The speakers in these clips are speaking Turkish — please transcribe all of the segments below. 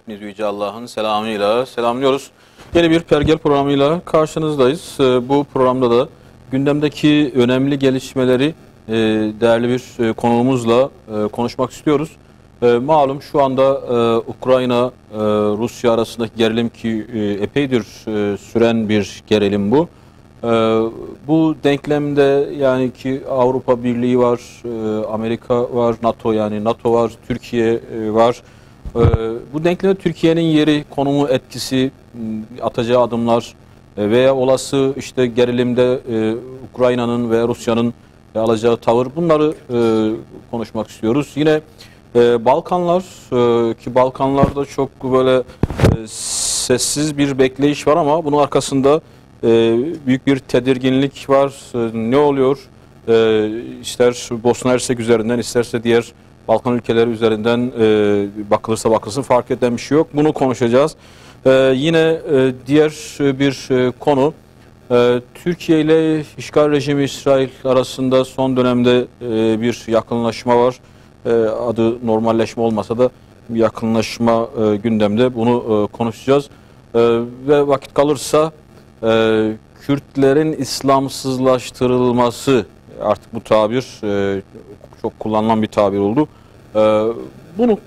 hepiniz Yüce Allah'ın selamıyla selamlıyoruz. Yeni bir Pergel programıyla karşınızdayız. Bu programda da gündemdeki önemli gelişmeleri değerli bir konuğumuzla konuşmak istiyoruz. Malum şu anda Ukrayna Rusya arasındaki gerilim ki epeydir süren bir gerilim bu. Bu denklemde yani ki Avrupa Birliği var, Amerika var, NATO yani NATO var, Türkiye var. Bu denklemde Türkiye'nin yeri, konumu, etkisi, atacağı adımlar veya olası işte gerilimde Ukrayna'nın ve Rusya'nın alacağı tavır, bunları konuşmak istiyoruz. Yine Balkanlar ki Balkanlarda çok böyle sessiz bir bekleyiş var ama bunun arkasında büyük bir tedirginlik var. Ne oluyor? İster Bosna Hersek üzerinden, isterse diğer Balkan ülkeleri üzerinden bakılırsa bakılsın fark eden bir şey yok. Bunu konuşacağız. Yine diğer bir konu, Türkiye ile işgal rejimi İsrail arasında son dönemde bir yakınlaşma var. Adı normalleşme olmasa da bir yakınlaşma gündemde. Bunu konuşacağız. Ve vakit kalırsa Kürtlerin İslamsızlaştırılması, artık bu tabir çok kullanılan bir tabir oldu. Bunu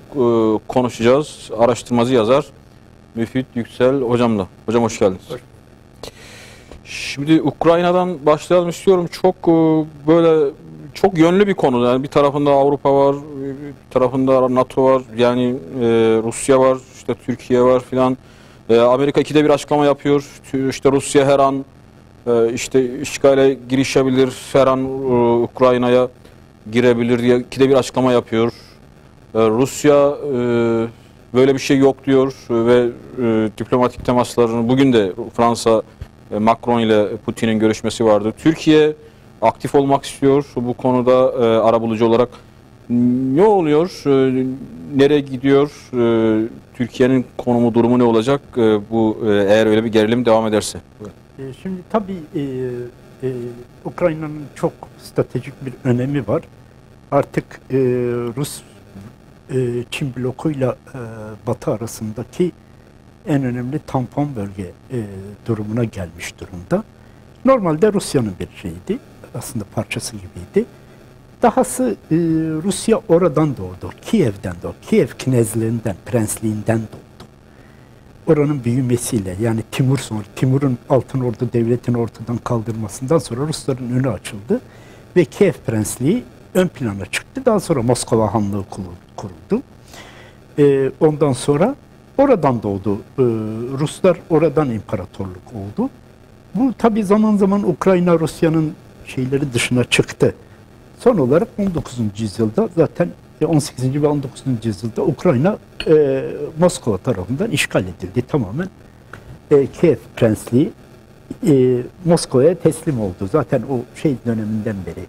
konuşacağız. Araştırmacı yazar Müfit Yüksel hocamla. Hocam hoş geldiniz. Şimdi Ukrayna'dan başlayalım istiyorum. Çok böyle çok yönlü bir konu. Yani bir tarafında Avrupa var, bir tarafında NATO var, yani Rusya var, işte Türkiye var filan. Amerika ikide bir açıklama yapıyor. İşte Rusya her an işte işgale girişebilir, her an Ukrayna'ya girebilir diye ikide bir açıklama yapıyor. Rusya böyle bir şey yok diyor ve diplomatik temaslarını, bugün de Fransa Macron ile Putin'in görüşmesi vardı. Türkiye aktif olmak istiyor bu konuda arabulucu olarak. Ne oluyor? Nereye gidiyor? Türkiye'nin konumu, durumu ne olacak? Bu eğer öyle bir gerilim devam ederse. Şimdi tabii Ukrayna'nın çok stratejik bir önemi var. Artık Rus-Çin blokuyla Batı arasındaki en önemli tampon bölge durumuna gelmiş durumda. Normalde Rusya'nın bir şeydi, aslında parçası gibiydi. Dahası Rusya oradan doğdu, Kiev'den doğdu, Kiev knezliğinden, prensliğinden doğdu. Oranın büyümesiyle, yani Timur'un Altın Ordu devletini ortadan kaldırmasından sonra Rusların önü açıldı ve Kiev prensliği ön plana çıktı. Daha sonra Moskova Hanlığı kuruldu. Ondan sonra oradan doğdu. Ruslar oradan imparatorluk oldu. Bu tabii zaman zaman Ukrayna Rusya'nın şeyleri dışına çıktı. Son olarak 19. yüzyılda zaten 18. ve 19. yüzyılda Ukrayna Moskova tarafından işgal edildi tamamen. Kiev Prensliği Moskova'ya teslim oldu. Zaten o şey döneminden beri,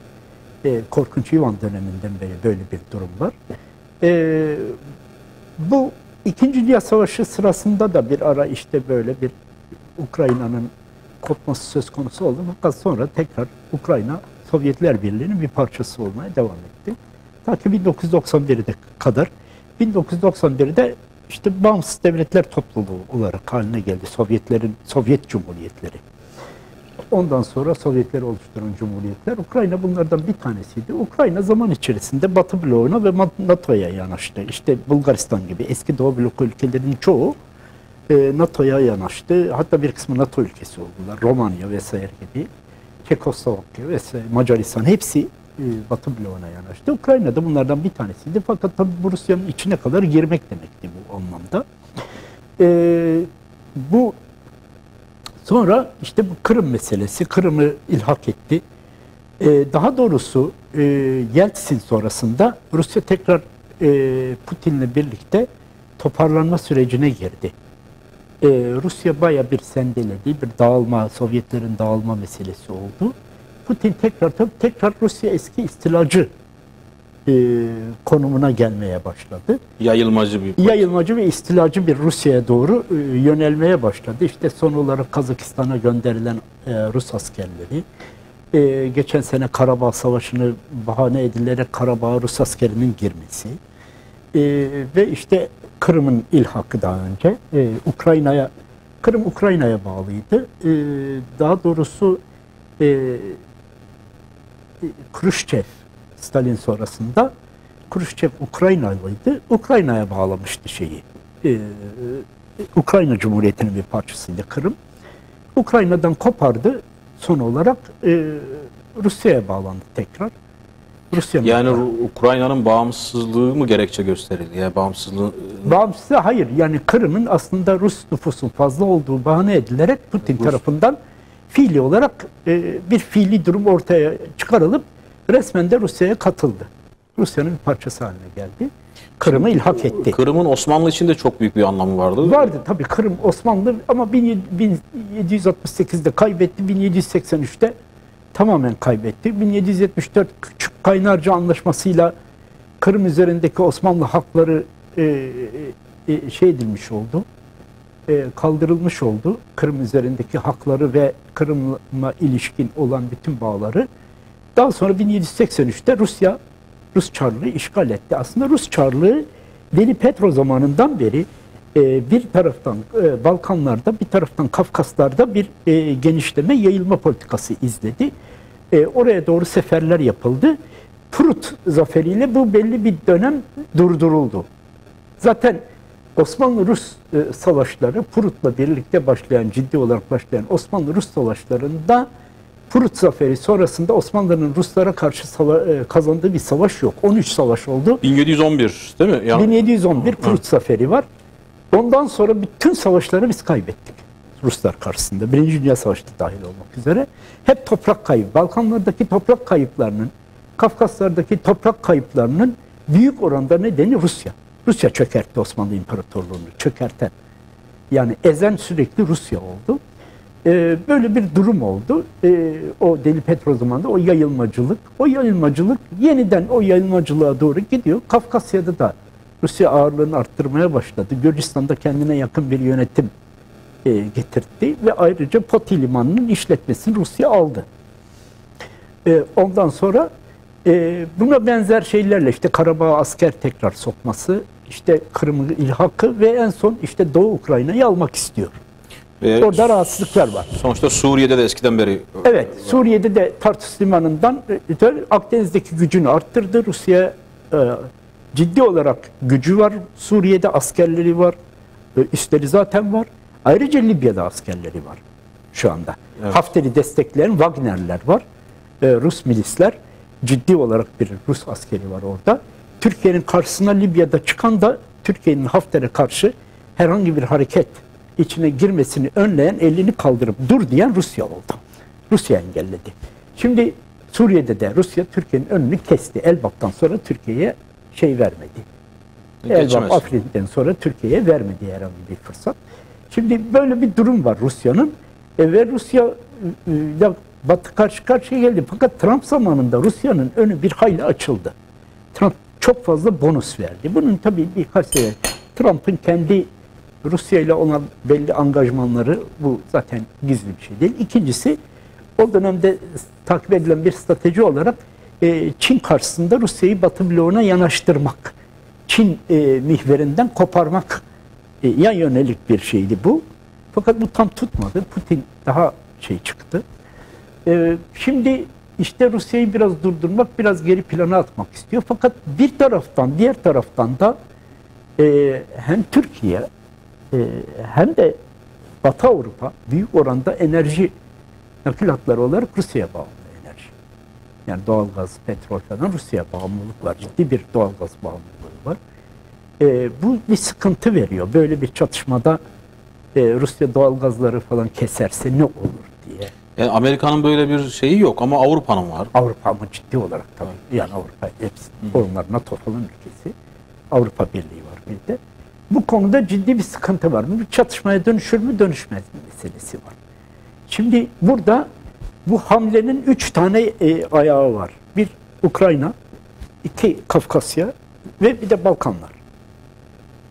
Korkunç Ivan döneminden beri böyle bir durum var. Bu İkinci Dünya Savaşı sırasında da bir ara işte böyle bir Ukrayna'nın kopması söz konusu oldu. Fakat sonra tekrar Ukrayna Sovyetler Birliği'nin bir parçası olmaya devam etti. Ta ki 1991'de kadar. 1991'de işte bağımsız devletler topluluğu olarak haline geldi Sovyet Cumhuriyetleri. Ondan sonra Sovyetleri oluşturan cumhuriyetler. Ukrayna bunlardan bir tanesiydi. Ukrayna zaman içerisinde Batı bloğuna ve NATO'ya yanaştı. İşte Bulgaristan gibi eski Doğu bloku ülkelerinin çoğu NATO'ya yanaştı. Hatta bir kısmı NATO ülkesi oldular. Romanya vesaire gibi. Çekoslovakya vesaire, Macaristan hepsi Batı bloğuna yanaştı. Ukrayna da bunlardan bir tanesiydi. Fakat tabii bu Rusya'nın içine kadar girmek demekti bu anlamda. Bu sonra işte bu Kırım meselesi, Kırım'ı ilhak etti. Daha doğrusu Yeltsin sonrasında Rusya tekrar Putin'le birlikte toparlanma sürecine girdi. Rusya bayağı bir sendeledi, bir dağılma, Sovyetlerin dağılma meselesi oldu. Putin tekrar Rusya eski istilacı konumuna gelmeye başladı. Yayılmacı ve istilacı bir Rusya'ya doğru yönelmeye başladı. İşte son olarak Kazakistan'a gönderilen Rus askerleri, geçen sene Karabağ Savaşı'nı bahane edilerek Karabağ'a Rus askerinin girmesi ve işte Kırım'ın ilhakı daha önce. Kırım Ukrayna'ya bağlıydı. Daha doğrusu Kruşçev, Stalin sonrasında Kruşçev Ukraynalıydı. Ukrayna'ya bağlamıştı şeyi. Ukrayna Cumhuriyeti'nin bir parçasıydı Kırım. Ukrayna'dan kopardı. Son olarak Rusya'ya bağlandı tekrar. Yani Ukrayna'nın bağımsızlığı mı gerekçe gösterildi? Yani bağımsızlığı hayır. Yani Kırım'ın aslında Rus nüfusun fazla olduğu bahane edilerek Putin tarafından fiili olarak bir fiili durum ortaya çıkarılıp resmen de Rusya'ya katıldı. Rusya'nın bir parçası haline geldi. Kırım'ı ilhak etti. Kırım'ın Osmanlı için de çok büyük bir anlamı vardı. Vardı tabii, Kırım Osmanlı ama 1768'de kaybetti, 1783'te tamamen kaybetti. 1774 Küçük Kaynarca Anlaşması'yla Kırım üzerindeki Osmanlı hakları şey edilmiş oldu, kaldırılmış oldu. Kırım üzerindeki hakları ve Kırım'a ilişkin olan bütün bağları. Daha sonra 1783'te Rus Çarlığı işgal etti. Aslında Rus Çarlığı Deli Petro zamanından beri bir taraftan Balkanlarda, bir taraftan Kafkaslar'da bir genişleme, yayılma politikası izledi. Oraya doğru seferler yapıldı. Prut zaferiyle bu belli bir dönem durduruldu. Zaten Osmanlı-Rus savaşları, Prut'la birlikte başlayan, ciddi olarak başlayan Osmanlı-Rus savaşlarında Prut zaferi sonrasında Osmanlı'nın Ruslara karşı kazandığı bir savaş yok. 13 savaş oldu. 1711 değil mi? 1711 Prut zaferi var. Ondan sonra bütün savaşları biz kaybettik Ruslar karşısında. Birinci Dünya Savaşı da dahil olmak üzere. Hep toprak kaybı. Balkanlardaki toprak kayıplarının, Kafkaslardaki toprak kayıplarının büyük oranda nedeni Rusya. Rusya çökertti Osmanlı İmparatorluğu'nu. Çökerten. Yani ezen sürekli Rusya oldu. Böyle bir durum oldu. O Deli Petro zamanında o yayılmacılık yeniden o yayılmacılığa doğru gidiyor. Kafkasya'da da Rusya ağırlığını arttırmaya başladı. Gürcistan'da kendine yakın bir yönetim getirtti ve ayrıca Poti Limanı'nın işletmesini Rusya aldı. Ondan sonra buna benzer şeylerle işte Karabağ'a asker tekrar sokması, işte Kırım'ın ilhakı ve en son işte Doğu Ukrayna'yı almak istiyor. Orada rahatsızlıklar var. Sonuçta Suriye'de de eskiden beri... Evet, Suriye'de de Tartus Limanı'ndan Akdeniz'deki gücünü arttırdı. Rusya ciddi olarak gücü var. Suriye'de askerleri var. Üstleri zaten var. Ayrıca Libya'da askerleri var şu anda. Evet. Hafter'i destekleyen Wagner'ler var. Rus milisler. Ciddi olarak bir Rus askeri var orada. Türkiye'nin karşısına Libya'da çıkan da Türkiye'nin Hafter'e karşı herhangi bir hareket içine girmesini önleyen, elini kaldırıp dur diyen Rusya oldu. Rusya engelledi. Şimdi Suriye'de de Rusya Türkiye'nin önünü kesti. Elbap'tan sonra Türkiye'ye şey vermedi. Elbap Afrin'den sonra Türkiye'ye vermedi herhangi bir fırsat. Şimdi böyle bir durum var Rusya'nın. Ve Rusya ile Batı karşı karşıya geldi. Fakat Trump zamanında Rusya'nın önü bir hayli açıldı. Trump çok fazla bonus verdi. Bunun tabii birkaç sebebi. Trump'ın kendi Rusya ile olan belli angajmanları, bu zaten gizli bir şey değil. İkincisi, o dönemde takip edilen bir strateji olarak Çin karşısında Rusya'yı Batı bloğuna yanaştırmak, Çin mihverinden koparmak ya yönelik bir şeydi bu. Fakat bu tam tutmadı. Putin daha çıktı. Şimdi işte Rusya'yı biraz durdurmak, biraz geri plana atmak istiyor. Fakat bir taraftan, diğer taraftan da hem Türkiye hem de Batı Avrupa büyük oranda enerji nakil hatları olarak Rusya'ya bağımlı enerji. Yani doğalgaz, petrol falan Rusya'ya bağımlılık var. Ciddi bir doğalgaz bağımlılığı var. Bu bir sıkıntı veriyor. Böyle bir çatışmada Rusya doğalgazları falan keserse ne olur diye. Yani Amerika'nın böyle bir şeyi yok ama Avrupa'nın var. Avrupa ama ciddi olarak tabii. Yani Avrupa hepsi. Onlar NATO falan ülkesi. Avrupa Birliği var bir de. Bu konuda ciddi bir sıkıntı var. Bir çatışmaya dönüşür mü dönüşmez mi meselesi var. Şimdi burada bu hamlenin 3 tane ayağı var. Bir Ukrayna, 2 Kafkasya ve bir de Balkanlar.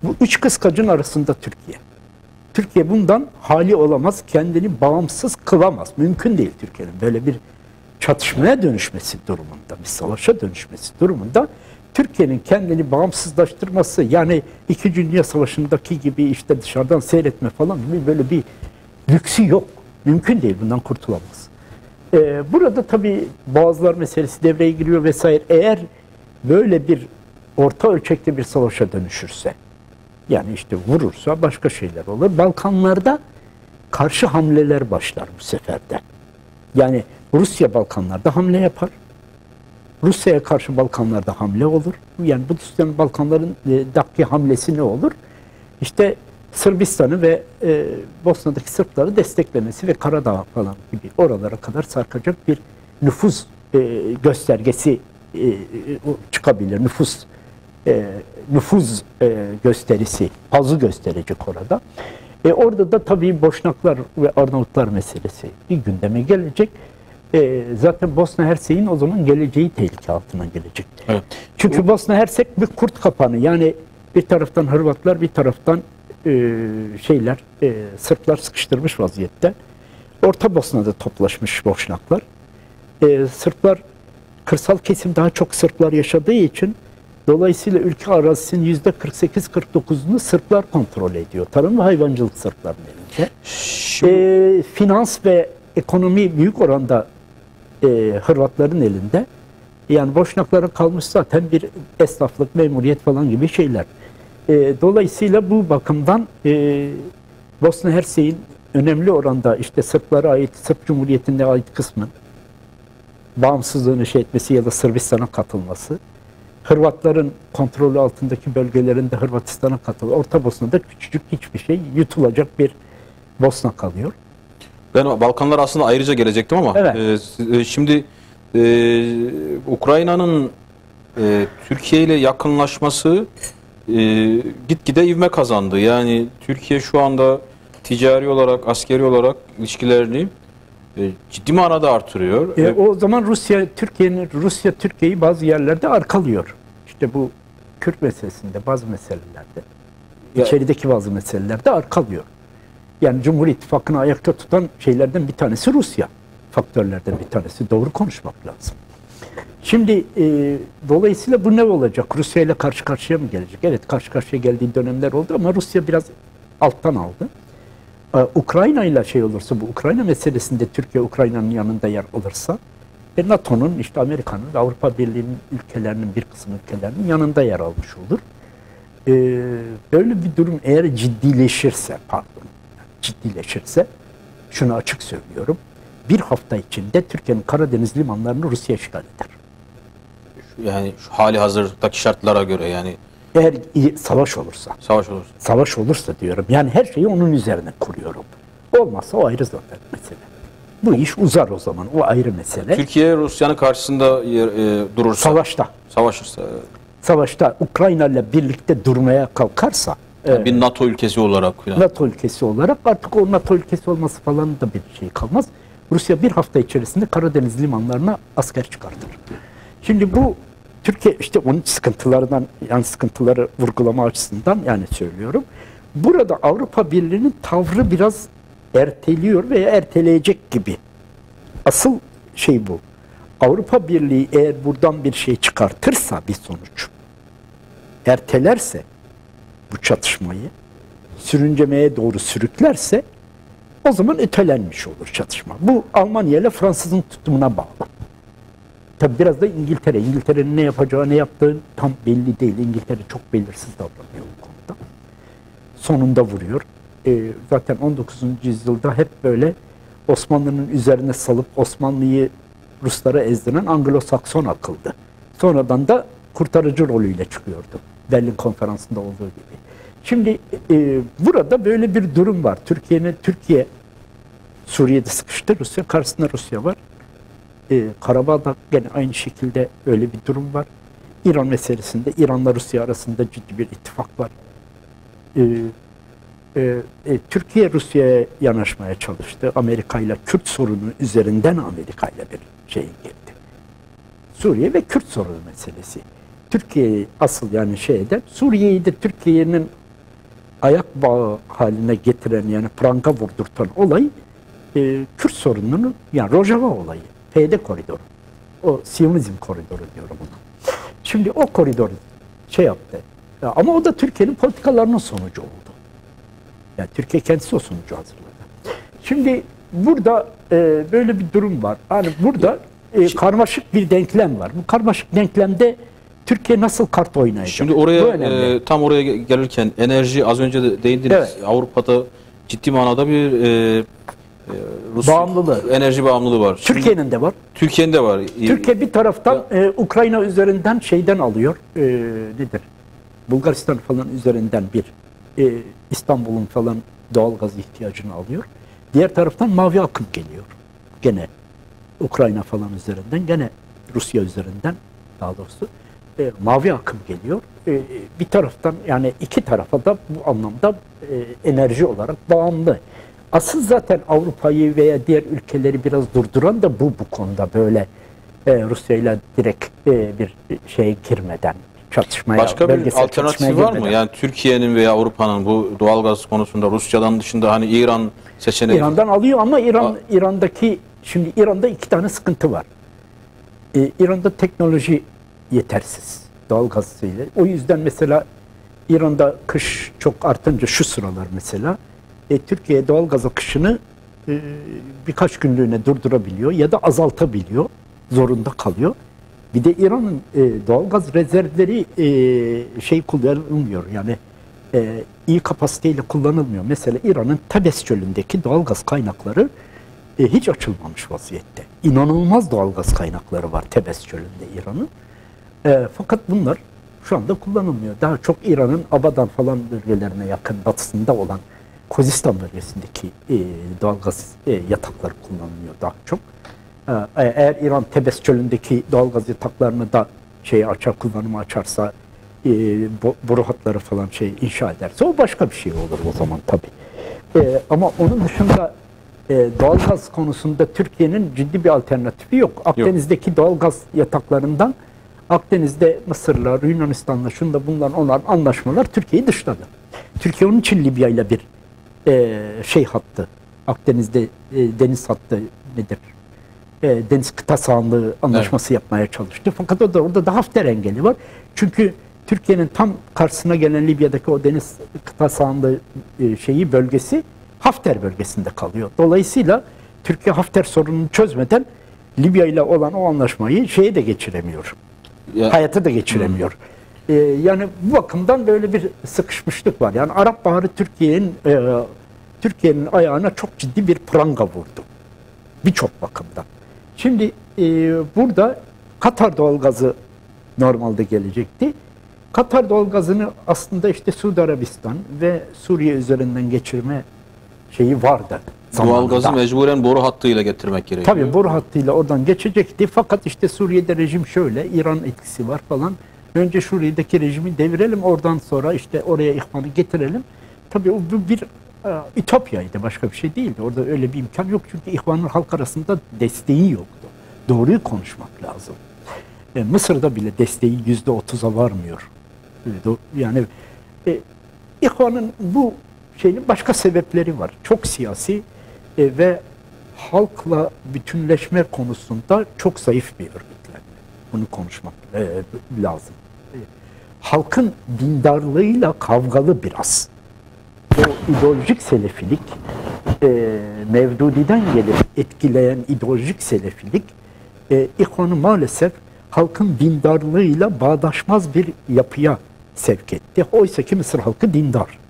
Bu 3 kıskacın arasında Türkiye. Türkiye bundan hali olamaz, kendini bağımsız kılamaz. Mümkün değil Türkiye'nin böyle bir çatışmaya dönüşmesi durumunda, bir savaşa dönüşmesi durumunda Türkiye'nin kendini bağımsızlaştırması, yani İkinci Dünya Savaşı'ndaki gibi işte dışarıdan seyretme falan gibi böyle bir lüksü yok. Mümkün değil, bundan kurtulamaz. Burada tabii Boğazlar meselesi devreye giriyor vesaire. Eğer böyle bir orta ölçekte bir savaşa dönüşürse, yani işte vurursa başka şeyler olur. Balkanlarda karşı hamleler başlar bu seferde. Yani Rusya Balkanlarda hamle yapar. Rusya'ya karşı Balkanlarda hamle olur. Yani Rusya'nın Balkanların daki hamlesi ne olur? İşte Sırbistan'ı ve Bosna'daki Sırpları desteklemesi ve Karadağ falan gibi oralara kadar sarkacak bir nüfuz göstergesi çıkabilir. Nüfuz gösterisi, azı gösterecek orada. Orada da tabii Boşnaklar ve Arnavutlar meselesi bir gündeme gelecek. Zaten Bosna Hersek'in o zaman geleceği tehlike altına gelecek. Evet. Çünkü Bosna Hersek bir kurt kapanı. Yani bir taraftan Hırvatlar, bir taraftan Sırplar sıkıştırmış vaziyette. Orta Bosna'da toplaşmış Boşnaklar. Sırplar, kırsal kesim daha çok Sırplar yaşadığı için dolayısıyla ülke arazisinin %48-49'unu Sırplar kontrol ediyor. Tarım ve hayvancılık Sırpların elinde. Finans ve ekonomi büyük oranda Hırvatların elinde. Yani Boşnaklara kalmış zaten bir esnaflık, memuriyet falan gibi şeyler. Dolayısıyla bu bakımdan Bosna Hersek'in önemli oranda işte Sırplara ait, Sırp Cumhuriyeti'ne ait kısmın bağımsızlığını etmesi ya da Sırbistan'a katılması, Hırvatların kontrolü altındaki bölgelerinde Hırvatistan'a katılması, Orta Bosna'da küçücük hiçbir şey, yutulacak bir Bosna kalıyor. Ben Balkanlara aslında ayrıca gelecektim ama evet. Şimdi Ukrayna'nın Türkiye ile yakınlaşması gitgide ivme kazandı. Yani Türkiye şu anda ticari olarak, askeri olarak ilişkilerini ciddi manada artırıyor. O zaman Rusya Türkiye'yi bazı yerlerde arkalıyor. İşte bu Kürt meselesinde, bazı meselelerde, içerideki bazı meselelerde arkalıyor. Yani Cumhur İttifakı'nı ayakta tutan şeylerden bir tanesi Rusya. Faktörlerden bir tanesi. Doğru konuşmak lazım. Şimdi dolayısıyla bu ne olacak? Rusya ile karşı karşıya mı gelecek? Evet, karşı karşıya geldiği dönemler oldu ama Rusya biraz alttan aldı. Ukrayna ile olursa, bu Ukrayna meselesinde Türkiye Ukrayna'nın yanında yer alırsa NATO'nun, işte Amerika'nın ve Avrupa Birliği'nin ülkelerinin, bir kısım ülkelerinin yanında yer almış olur. Böyle bir durum eğer ciddileşirse, şunu açık söylüyorum, bir hafta içinde Türkiye'nin Karadeniz limanlarını Rusya işgal eder. Yani şu hali hazırdaki şartlara göre, yani eğer savaş olursa. Savaş olursa diyorum. Yani her şeyi onun üzerine kuruyorum. Olmazsa o ayrı zaten mesele. Bu iş uzar o zaman. O ayrı mesele. Türkiye Rusya'nın karşısında durursa. Savaşırsa. Savaşta Ukrayna ile birlikte durmaya kalkarsa. Yani bir NATO ülkesi olarak. Yani. NATO ülkesi olarak artık o NATO ülkesi olması falan da bir şey kalmaz. Rusya bir hafta içerisinde Karadeniz limanlarına asker çıkartır. Şimdi bu Türkiye işte onun sıkıntılarından, yani sıkıntıları vurgulama açısından yani söylüyorum. Burada Avrupa Birliği'nin tavrı biraz erteliyor veya erteleyecek gibi. Asıl şey bu. Avrupa Birliği eğer buradan bir şey çıkartırsa, bir sonuç ertelerse bu çatışmayı, sürüncemeye doğru sürüklerse o zaman ötelenmiş olur çatışma. Bu Almanya ile Fransız'ın tutumuna bağlı. Tabi biraz da İngiltere'nin ne yapacağı, ne yaptığı tam belli değil. İngiltere çok belirsiz davranıyor bu konuda. Sonunda vuruyor. Zaten 19. yüzyılda hep böyle Osmanlı'nın üzerine salıp Osmanlı'yı Ruslara ezdiren Anglo-Sakson akıldı. Sonradan da kurtarıcı rolüyle çıkıyordu. Berlin Konferansı'nda olduğu gibi. Şimdi burada böyle bir durum var. Türkiye Suriye'de sıkıştı. Rusya karşısında Rusya var. Karabağ'da gene aynı şekilde öyle bir durum var. İran meselesinde İran'la Rusya arasında ciddi bir ittifak var. Türkiye Rusya'ya yanaşmaya çalıştı. Amerika ile Kürt sorunu üzerinden Amerika ile bir şey girdi. Suriye ve Kürt sorunu meselesi. Türkiye asıl yani Suriye'yi de Türkiye'nin ayak bağı haline getiren, yani pranga vurdurtan olay Kürt sorununun, yani Rojava olayı. PD koridoru. O Siyonizm koridoru diyorum ona. Şimdi o koridoru şey yaptı. Ya, ama o da Türkiye'nin politikalarının sonucu oldu. Yani Türkiye kendisi o sonucu hazırladı. Şimdi burada böyle bir durum var. Yani burada karmaşık bir denklem var. Bu karmaşık denklemde Türkiye nasıl kart oynayacak? Şimdi oraya tam oraya gelirken enerji az önce de değindiniz. Evet. Avrupa'da ciddi manada bir Rus bağımlılığı. Enerji bağımlılığı var. Türkiye'nin de var. Türkiye'nin de var. Türkiye bir taraftan Ukrayna üzerinden şeyden alıyor. Nedir? Bulgaristan falan üzerinden bir İstanbul'un falan doğalgaz ihtiyacını alıyor. Diğer taraftan mavi akım geliyor. Gene Ukrayna falan üzerinden, gene Rusya üzerinden daha doğrusu mavi akım geliyor. Bir taraftan, yani iki tarafa da bu anlamda enerji olarak bağımlı. Asıl zaten Avrupa'yı veya diğer ülkeleri biraz durduran da bu konuda, böyle Rusya ile direkt bir şeye girmeden, çatışmaya, başka bir alternatif var mı? Yani Türkiye'nin veya Avrupa'nın bu doğalgaz konusunda Rusya'dan dışında hani İran seçeneği. İran'dan alıyor ama İran'daki, şimdi İran'da iki tane sıkıntı var. İran'da teknoloji yetersiz doğalgaz ile. O yüzden mesela İran'da kış çok artınca şu sıralar mesela Türkiye doğalgaz akışını birkaç günlüğüne durdurabiliyor ya da azaltabiliyor, zorunda kalıyor. Bir de İran'ın doğalgaz rezervleri şey kullanılmıyor, yani iyi kapasiteyle kullanılmıyor. Mesela İran'ın Tebes çölündeki doğalgaz kaynakları hiç açılmamış vaziyette. İnanılmaz doğalgaz kaynakları var Tebes çölünde İran'ın. Fakat bunlar şu anda kullanılmıyor. Daha çok İran'ın Abadan falan bölgelerine yakın batısında olan Kozistan bölgesindeki doğalgaz yatakları kullanılıyor daha çok. Eğer İran Tebes çölündeki doğalgaz yataklarını da kullanıma açarsa, boru hatları falan inşa ederse o başka bir şey olur o zaman tabii. Ama onun dışında doğalgaz konusunda Türkiye'nin ciddi bir alternatifi yok. Akdeniz'deki doğalgaz yataklarından Akdeniz'de Mısır'la, Yunanistan'la, şunda bunlar onlar anlaşmalar Türkiye'yi dışladı. Türkiye onun için Libya ile bir hattı, Akdeniz'de deniz hattı nedir? Deniz kıta sahanlığı anlaşması yapmaya çalıştı. Fakat orada da Hafter engeli var. Çünkü Türkiye'nin tam karşısına gelen Libya'daki o deniz kıta sahanlığı bölgesi Hafter bölgesinde kalıyor. Dolayısıyla Türkiye Hafter sorununu çözmeden Libya ile olan o anlaşmayı de geçiremiyor. Hayata da geçiremiyor. Yani bu bakımdan böyle bir sıkışmışlık var. Yani Arap Baharı Türkiye'nin ayağına çok ciddi bir pranga vurdu. Birçok bakımdan. Şimdi burada Katar doğalgazı normalde gelecekti. Katar doğalgazını aslında işte Suudi Arabistan ve Suriye üzerinden geçirme vardı. Doğalgazı mecburen boru hattıyla getirmek gerekiyor. Tabii boru hattıyla oradan geçecekti. Fakat işte Suriye'de rejim şöyle, İran etkisi var falan. Önce Suriye'deki rejimi devirelim, oradan sonra işte oraya ihvanı getirelim. Tabii o bir ütopyaydı, başka bir şey değildi. Orada öyle bir imkan yok çünkü ihvanın halk arasında desteği yoktu. Doğruyu konuşmak lazım. Mısır'da bile desteği %30'a varmıyor. Yani ihvanın bu şeyin başka sebepleri var. Çok siyasi ve halkla bütünleşme konusunda çok zayıf bir örgütlenme. Bunu konuşmak lazım. Halkın dindarlığıyla kavgalı biraz. O ideolojik selefilik, Mevdudi'den gelip etkileyen ideolojik selefilik, İhvan'ı maalesef halkın dindarlığıyla bağdaşmaz bir yapıya sevk etti. Oysa ki Mısır halkı dindar.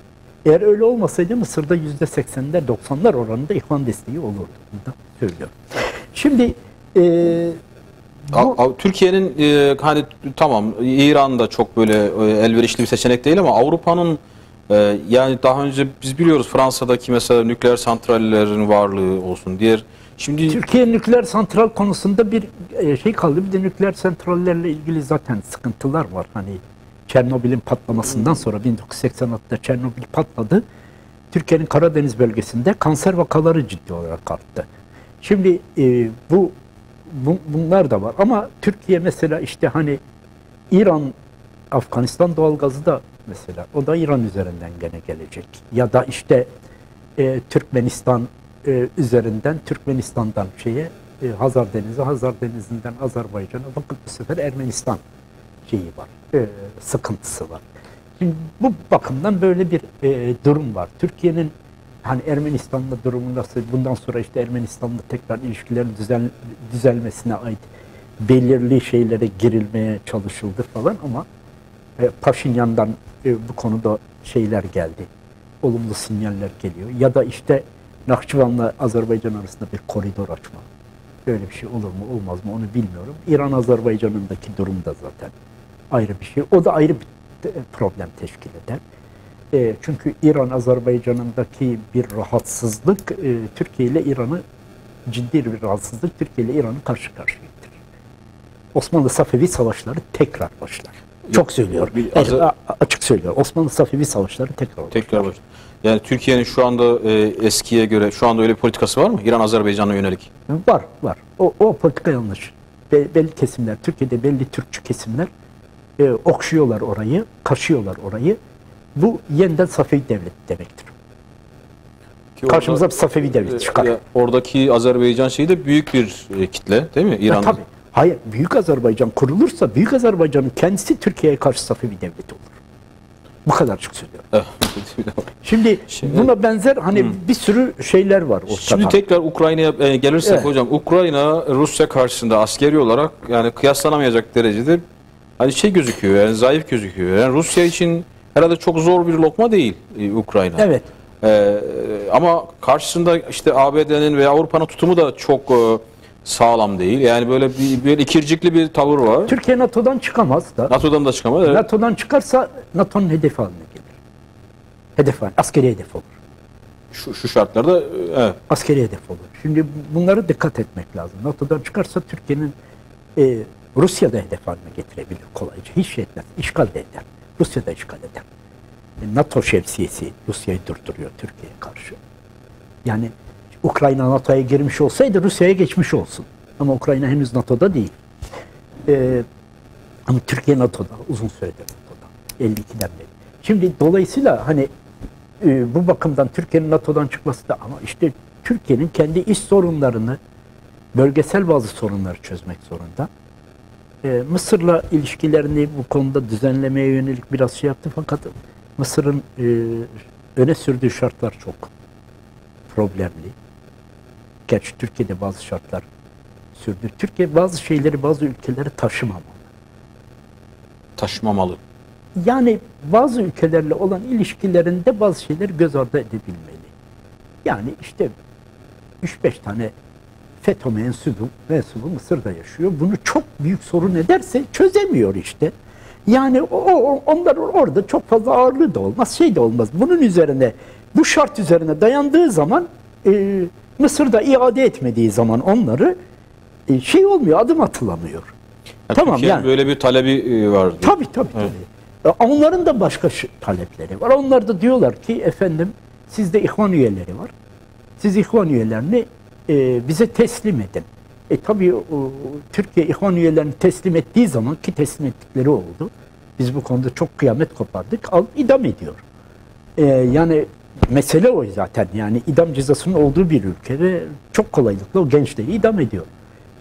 Eğer öyle olmasaydı Mısır'da %80'ler 90'lar oranında İhvan desteği olurdu. Bunu da söylüyorum. Şimdi Türkiye'nin hani tamam İran'da çok böyle elverişli bir seçenek değil ama Avrupa'nın yani daha önce biz biliyoruz Fransa'daki mesela nükleer santrallerin varlığı olsun diğer. Şimdi Türkiye nükleer santral konusunda bir kaldı. Bir de nükleer santrallerle ilgili zaten sıkıntılar var. Hani Çernobil'in patlamasından sonra 1986'da Çernobil patladı. Türkiye'nin Karadeniz bölgesinde kanser vakaları ciddi olarak arttı. Şimdi bunlar da var. Ama Türkiye mesela işte hani İran, Afganistan doğalgazı da mesela o da İran üzerinden gene gelecek. Ya da işte Türkmenistan üzerinden Türkmenistan'dan Hazar Denizi, Hazar Denizi'nden Azerbaycan'a, bakın bu sefer Ermenistan şeyi var, sıkıntısı var. Şimdi bu bakımdan böyle bir durum var. Türkiye'nin hani Ermenistan'la durumu nasıl, bundan sonra işte Ermenistan'la tekrar ilişkilerin düzelmesine ait belirli şeylere girilmeye çalışıldı falan ama Paşinyan'dan bu konuda şeyler geldi. Olumlu sinyaller geliyor. Ya da işte Nahçıvan'la Azerbaycan arasında bir koridor açma. Böyle bir şey olur mu olmaz mı onu bilmiyorum. İran-Azerbaycan'ındaki durum da zaten ayrı bir şey. O da ayrı bir problem teşkil eder. Çünkü İran-Azerbaycan'ındaki bir rahatsızlık Türkiye ile İran'ı ciddi bir rahatsızlık Türkiye ile İran'ı karşı karşıya getirir. Osmanlı-Safevi savaşları tekrar başlar. Çok söylüyor. Açık söylüyor. Osmanlı-Safevi savaşları tekrar başlar. Yani Türkiye'nin şu anda eskiye göre şu anda öyle bir politikası var mı? İran-Azerbaycan'a yönelik. Var. O politika yanlış. Belli kesimler, Türkiye'de belli Türkçü kesimler okşuyorlar orayı, kaşıyorlar orayı. Bu yeniden Safevi devlet demektir. Karşımıza bir Safevi devlet çıkar. Oradaki Azerbaycan şeyi de büyük bir kitle değil mi? İran. Tabii. Hayır, Büyük Azerbaycan kurulursa Büyük Azerbaycan'ın kendisi Türkiye'ye karşı Safevi devleti olur. Bu kadar açık söylüyorum. Şimdi buna benzer bir sürü şeyler var ortada. Şimdi tekrar Ukrayna'ya gelirsek hocam, Ukrayna Rusya karşısında askeri olarak yani kıyaslanamayacak derecede hani şey gözüküyor, yani zayıf gözüküyor. Yani Rusya için herhalde çok zor bir lokma değil Ukrayna. Evet. Ama karşısında işte ABD'nin ve Avrupa'nın tutumu da çok sağlam değil. Yani böyle bir ikircikli bir tavır var. Türkiye NATO'dan çıkamaz da. NATO'dan da çıkamaz. Evet. NATO'dan çıkarsa NATO'nun hedefi haline gelir. Askeri hedef olur. Şu şartlarda evet. Askeri hedef olur. Şimdi bunlara dikkat etmek lazım. NATO'dan çıkarsa Türkiye'nin Rusya'da hedef haline getirebilir kolayca. Hiç şey etmez. İşgal de eder. Rusya'da işgal eder. NATO şemsiyesi Rusya'yı durduruyor Türkiye'ye karşı. Yani Ukrayna NATO'ya girmiş olsaydı Rusya'ya geçmiş olsun. Ama Ukrayna henüz NATO'da değil. Ama Türkiye NATO'da. Uzun süredir NATO'da. 52'den beri. Şimdi dolayısıyla bu bakımdan Türkiye'nin NATO'dan çıkması da ama işte Türkiye'nin kendi iç sorunlarını, bölgesel bazı sorunları çözmek zorunda. Mısır'la ilişkilerini bu konuda düzenlemeye yönelik biraz şey yaptı fakat Mısır'ın öne sürdüğü şartlar çok problemli. Gerçi Türkiye'de bazı şartlar sürdü. Türkiye bazı şeyleri, bazı ülkeleri taşımamalı. Taşımamalı. Yani bazı ülkelerle olan ilişkilerinde bazı şeyleri göz ardı edebilmeli. Yani işte 3-5 tane FETÖ mensubu Mısır'da yaşıyor. Bunu çok büyük sorun ederse çözemiyor işte. Yani onlar orada çok fazla ağırlığı da olmaz, şey de olmaz. Bunun üzerine, bu şart üzerine dayandığı zaman Mısır'da iade etmediği zaman onları şey olmuyor, adım atılamıyor. Tamam Türkiye'nin böyle bir talebi var. Tabii. Evet. Onların da başka talepleri var. Onlar da diyorlar ki efendim sizde ihvan üyeleri var. Siz ihvan üyelerini bize teslim edin. Tabii Türkiye ihvan üyelerini teslim ettiği zaman ki teslim ettikleri oldu. Biz bu konuda çok kıyamet kopardık. İdam ediyor. Yani mesele o zaten. Yani idam cezasının olduğu bir ülkede çok kolaylıkla o gençleri idam ediyor.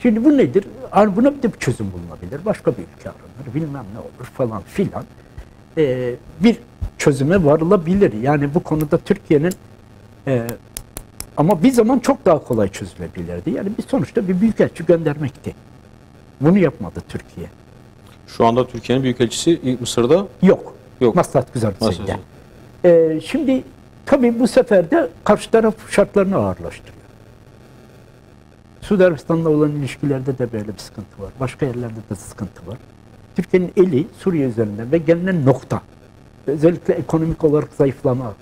Şimdi bu nedir? Buna bir de bir çözüm bulunabilir. Başka bir ülke aranır. Bilmem ne olur falan filan. Bir çözüme varılabilir. Yani bu konuda Türkiye'nin ama bir zaman çok daha kolay çözülebilirdi. Yani bir sonuçta bir büyükelçi göndermekti. Bunu yapmadı Türkiye. Şu anda Türkiye'nin büyükelçisi Mısır'da yok. Maslahat güzartısında. Şimdi tabii bu sefer de karşı taraf şartlarını ağırlaştırıyor. Suudi Arabistan'la olan ilişkilerde de böyle bir sıkıntı var. Başka yerlerde de sıkıntı var. Türkiye'nin eli Suriye üzerinden ve gelinen nokta özellikle ekonomik olarak zayıflamadan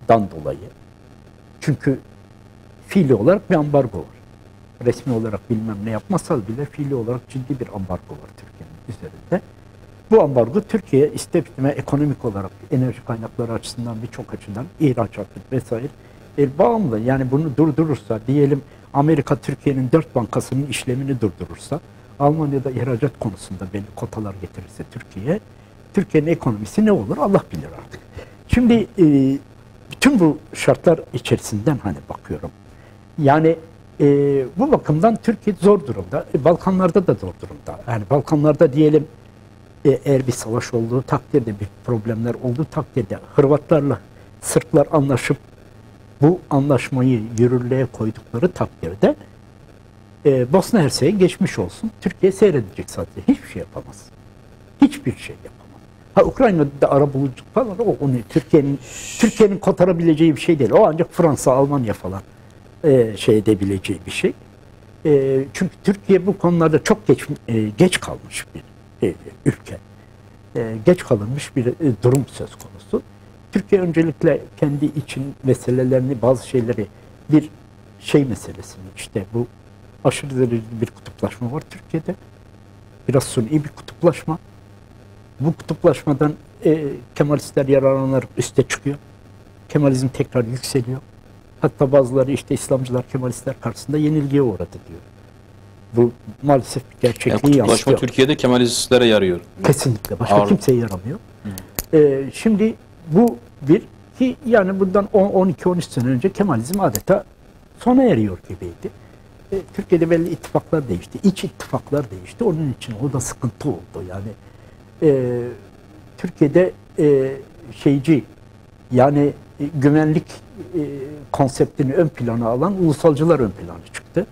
dolayı. Çünkü fiili olarak bir ambargo var. Resmi olarak bilmem ne yapmasa bile fiili olarak ciddi bir ambargo var Türkiye'nin üzerinde. Bu ambargo Türkiye istememe ekonomik olarak enerji kaynakları açısından birçok açıdan ihracatlık vesaire bağımlı. Yani bunu durdurursa diyelim Amerika Türkiye'nin 4 bankasının işlemini durdurursa Almanya'da ihracat konusunda belli kotalar getirirse Türkiye'nin ekonomisi ne olur Allah bilir artık. Şimdi bütün bu şartlar içerisinden bakıyorum. Yani bu bakımdan Türkiye zor durumda. Balkanlarda da zor durumda. Yani Balkanlarda diyelim eğer bir savaş olduğu takdirde, bir problemler olduğu takdirde Hırvatlarla Sırplar anlaşıp bu anlaşmayı yürürlüğe koydukları takdirde Bosna Hersek'e geçmiş olsun. Türkiye seyredecek sadece. Hiçbir şey yapamaz. Hiçbir şey yapamaz. Ha, Ukrayna'da arabuluculuk falan onu Türkiye'nin kotarabileceği bir şey değil. O ancak Fransa, Almanya falan şey edebileceği bir şey. Çünkü Türkiye bu konularda çok geç kalmış bir ülke. Geç kalınmış bir durum söz konusu. Türkiye öncelikle kendi için meselelerini, bazı şeyleri bir şey meselesini, işte bu aşırı derecede bir kutuplaşma var Türkiye'de. Biraz suni bir kutuplaşma. Bu kutuplaşmadan Kemalistler yararlanarak üste çıkıyor. Kemalizm tekrar yükseliyor. Hatta bazıları işte İslamcılar Kemalistler karşısında yenilgiye uğradı diyor. Bu maalesef bir gerçekliği yansıtıyor. Kutuplaşma Türkiye'de Kemalistlere yarıyor. Kesinlikle. Başka kimseye yaramıyor. Şimdi bu bir ki yani bundan 12-13 sene önce Kemalizm adeta sona eriyor gibiydi. Türkiye'de belli ittifaklar değişti. İç ittifaklar değişti. Onun için o da sıkıntı oldu. Yani Türkiye'de şeyci yani güvenlik konseptini ön plana alan ulusalcılar ön plana çıktı.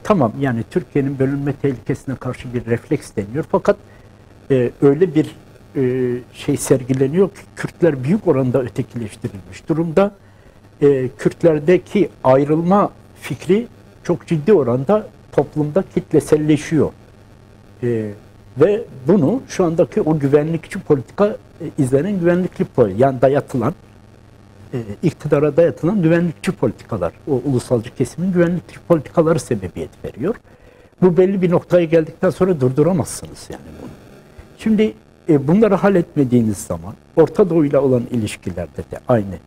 Tamam yani Türkiye'nin bölünme tehlikesine karşı bir refleks deniyor. Fakat öyle bir şey sergileniyor ki Kürtler büyük oranda ötekileştirilmiş durumda. Kürtlerdeki ayrılma fikri çok ciddi oranda toplumda kitleselleşiyor. Ve bunu şu andaki o güvenlikçi politika izlenen güvenlikli politika, yani dayatılan iktidara dayatılan güvenlikçi politikalar, o ulusalcı kesimin güvenlikçi politikaları sebebiyet veriyor. Bu belli bir noktaya geldikten sonra durduramazsınız yani bunu. Şimdi bunları halletmediğiniz zaman Orta Doğu ile olan ilişkilerde de aynı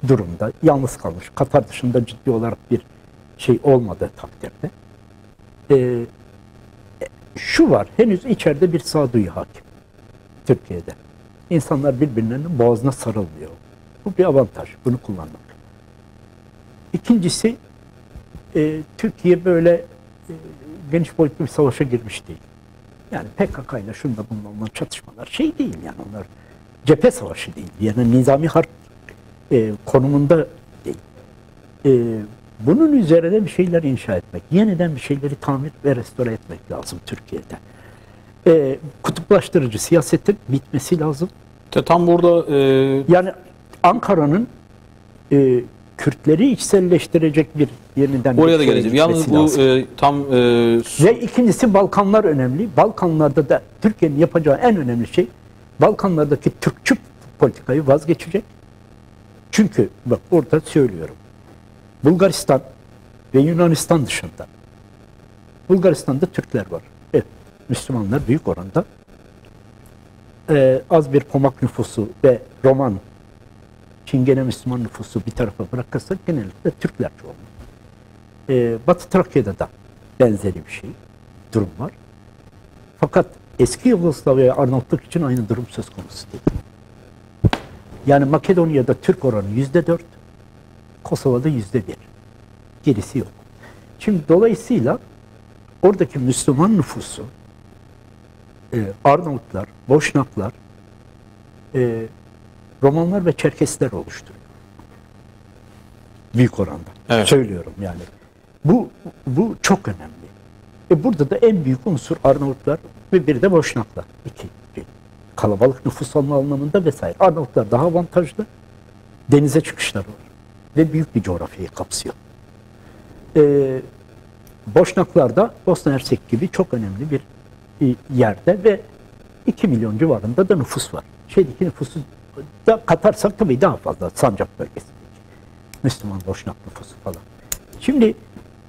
durumda yalnız kalmış. Katar dışında ciddi olarak bir şey olmadığı takdirde şu var, henüz içeride bir sağduyu hakim Türkiye'de. İnsanlar birbirlerinin boğazına sarılmıyor. Bu bir avantaj, bunu kullanmak. İkincisi, Türkiye böyle geniş boyutlu bir savaşa girmiş değil. Yani PKK ile şunda bununla çatışmalar şey değil yani, onlar cephe savaşı değil. Yani nizami harp konumunda değil. Bunun üzerine bir şeyler inşa etmek, yeniden bir şeyleri tamir ve restore etmek lazım Türkiye'de. Kutuplaştırıcı siyasetin bitmesi lazım. Tam burada yani Ankara'nın Kürtleri içselleştirecek bir yeniden oraya da geleceğim. Yalnız bu tam ve ikincisi Balkanlar önemli. Balkanlarda da Türkiye'nin yapacağı en önemli şey Balkanlardaki Türkçü politikayı vazgeçecek. Çünkü bak orada söylüyorum. Bulgaristan ve Yunanistan dışında. Bulgaristan'da Türkler var. Evet, Müslümanlar büyük oranda. Az bir Pomak nüfusu ve Roman, Çingene Müslüman nüfusu bir tarafa bırakırsak genellikle Türkler çoğunluğu. Batı Trakya'da da benzeri bir şey, durum var. Fakat eski Yugoslavya ve Arnavutluk için aynı durum söz konusu değil. Yani Makedonya'da Türk oranı %4, Kosova'da %1. Gerisi yok. Şimdi dolayısıyla oradaki Müslüman nüfusu Arnavutlar, Boşnaklar, Romanlar ve Çerkesler oluşturuyor. Büyük oranda. Evet. Söylüyorum yani. Bu çok önemli. Burada da en büyük unsur Arnavutlar ve bir de Boşnaklar. İki. Kalabalık nüfus alma anlamında vesaire. Arnavutlar daha avantajlı. Denize çıkışları var. Ve büyük bir coğrafyayı kapsıyor. Boşnaklar da Bosna Hersek gibi çok önemli bir yerde ve 2 milyon civarında da nüfus var. Şeydeki nüfusu da katarsak tabii daha fazla, Sancak bölgesindeki Müslüman Boşnak nüfusu falan. Şimdi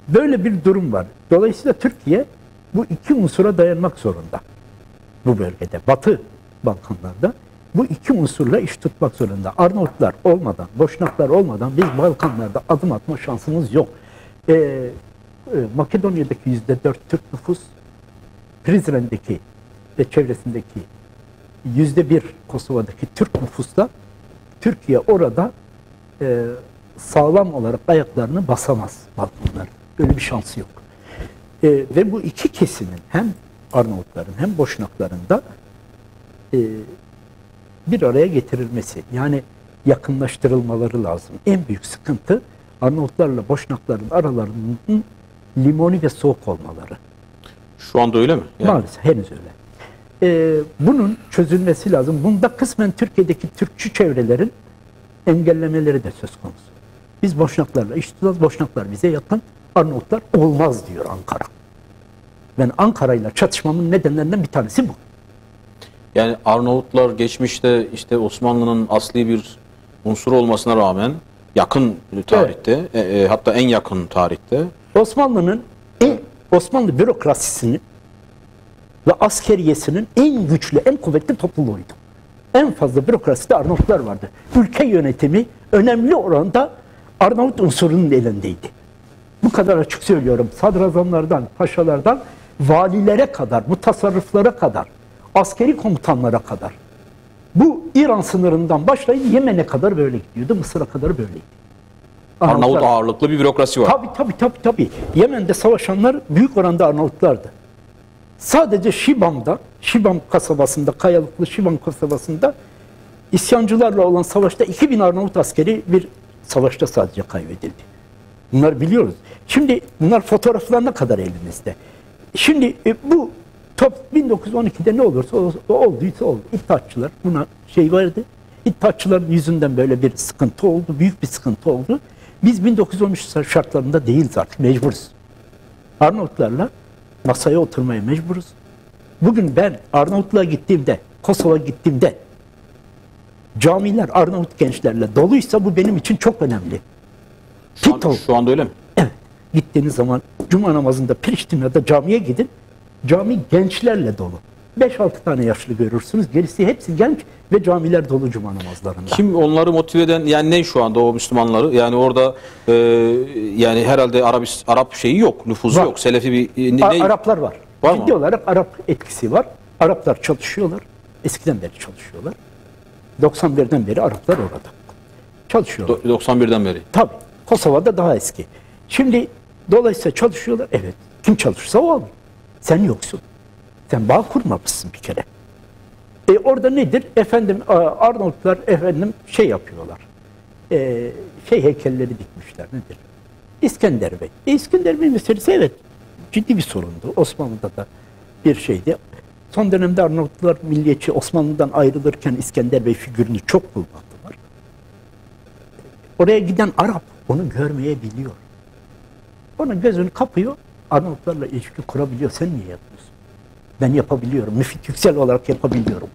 böyle bir durum var. Dolayısıyla Türkiye bu iki unsura dayanmak zorunda. Bu bölgede, Batı Balkanlarda bu iki unsurla iş tutmak zorunda. Arnavutlar olmadan, Boşnaklar olmadan biz Balkanlarda adım atma şansımız yok. Makedonya'daki %4 Türk nüfus, Prizren'deki ve çevresindeki %1 Kosova'daki Türk nüfusla Türkiye orada sağlam olarak ayaklarını basamaz Balkanlar. Öyle bir şansı yok. Ve bu iki kesimin hem Arnavutların hem Boşnakların da bir araya getirilmesi, yani yakınlaştırılmaları lazım. En büyük sıkıntı Arnavutlarla Boşnakların aralarının limoni ve soğuk olmaları. Şu anda öyle mi? Yani. Maalesef henüz öyle. Bunun çözülmesi lazım. Bunda kısmen Türkiye'deki Türkçü çevrelerin engellemeleri de söz konusu. Biz Boşnaklarla iş tutacağız, Boşnaklar bize yakın, Arnavutlar olmaz diyor Ankara. Ben Ankara'yla çatışmamın nedenlerinden bir tanesi bu. Yani Arnavutlar geçmişte işte Osmanlı'nın asli bir unsuru olmasına rağmen yakın tarihte, hatta en yakın tarihte Osmanlı bürokrasisinin ve askeriyesinin en güçlü, en kuvvetli topluluğuydu. En fazla bürokraside Arnavutlar vardı. Ülke yönetimi önemli oranda Arnavut unsurunun elindeydi. Bu kadar açık söylüyorum. Sadrazamlardan, paşalardan, valilere kadar, bu tasarruflara kadar, askeri komutanlara kadar. Bu İran sınırından başlayıp Yemen'e kadar böyle gidiyordu, Mısır'a kadar böyleydi. Arnavut ağırlıklı bir bürokrasi var. Tabii. Yemen'de savaşanlar büyük oranda Arnavutlardı. Sadece Şibam kasabasında, Kayalıklı Şibam kasabasında isyancılarla olan savaşta 2000 Arnavut askeri bir savaşta sadece kaybedildi. Bunları biliyoruz. Şimdi bunlar fotoğraflarına kadar elimizde. Şimdi bu top 1912'de ne olursa olduysa oldu. İttihatçılar buna vardı. İttihatçıların yüzünden böyle bir sıkıntı oldu. Büyük bir sıkıntı oldu. Biz 1913 şartlarında değiliz artık. Mecburuz. Arnavutlarla masaya oturmaya mecburuz. Bugün ben Arnavutluğa gittiğimde, Kosova gittiğimde camiler Arnavut gençlerle doluysa bu benim için çok önemli. Şu anda öyle mi? Evet. Gittiğiniz zaman Cuma namazında Priştine'de camiye gidin. Cami gençlerle dolu. 5-6 tane yaşlı görürsünüz. Gerisi hepsi genç ve camiler dolu Cuma namazlarında. Kim onları motive eden, yani ne şu anda o Müslümanları? Yani orada yani herhalde Arap şeyi yok, nüfuzu var. yok. Selefi bir... Araplar var. Var Ciddi mı? olarak Arap etkisi var. Araplar çalışıyorlar. Eskiden beri çalışıyorlar. 91'den beri Araplar orada. Çalışıyorlar. 91'den beri. Tabii. Kosova'da daha eski. Şimdi dolayısıyla çalışıyorlar. Evet. Kim çalışırsa o olur. Sen yoksun. Sen bağ kurmamışsın bir kere. Orada nedir? Efendim Arnavutlar yapıyorlar. Heykelleri dikmişler. Nedir? İskender Bey. İskender Bey meselesi evet ciddi bir sorundu. Osmanlı'da da bir şeydi. Son dönemde Arnavutlar milliyetçi Osmanlı'dan ayrılırken İskender Bey figürünü çok kullandılar. Oraya giden Arap onu görmeyebiliyor. Ona gözünü kapıyor. Arnavutlarla ilişki kurabiliyor. Sen niye yapmıyorsun? Ben yapabiliyorum. Müfit Yüksel olarak yapabiliyorum.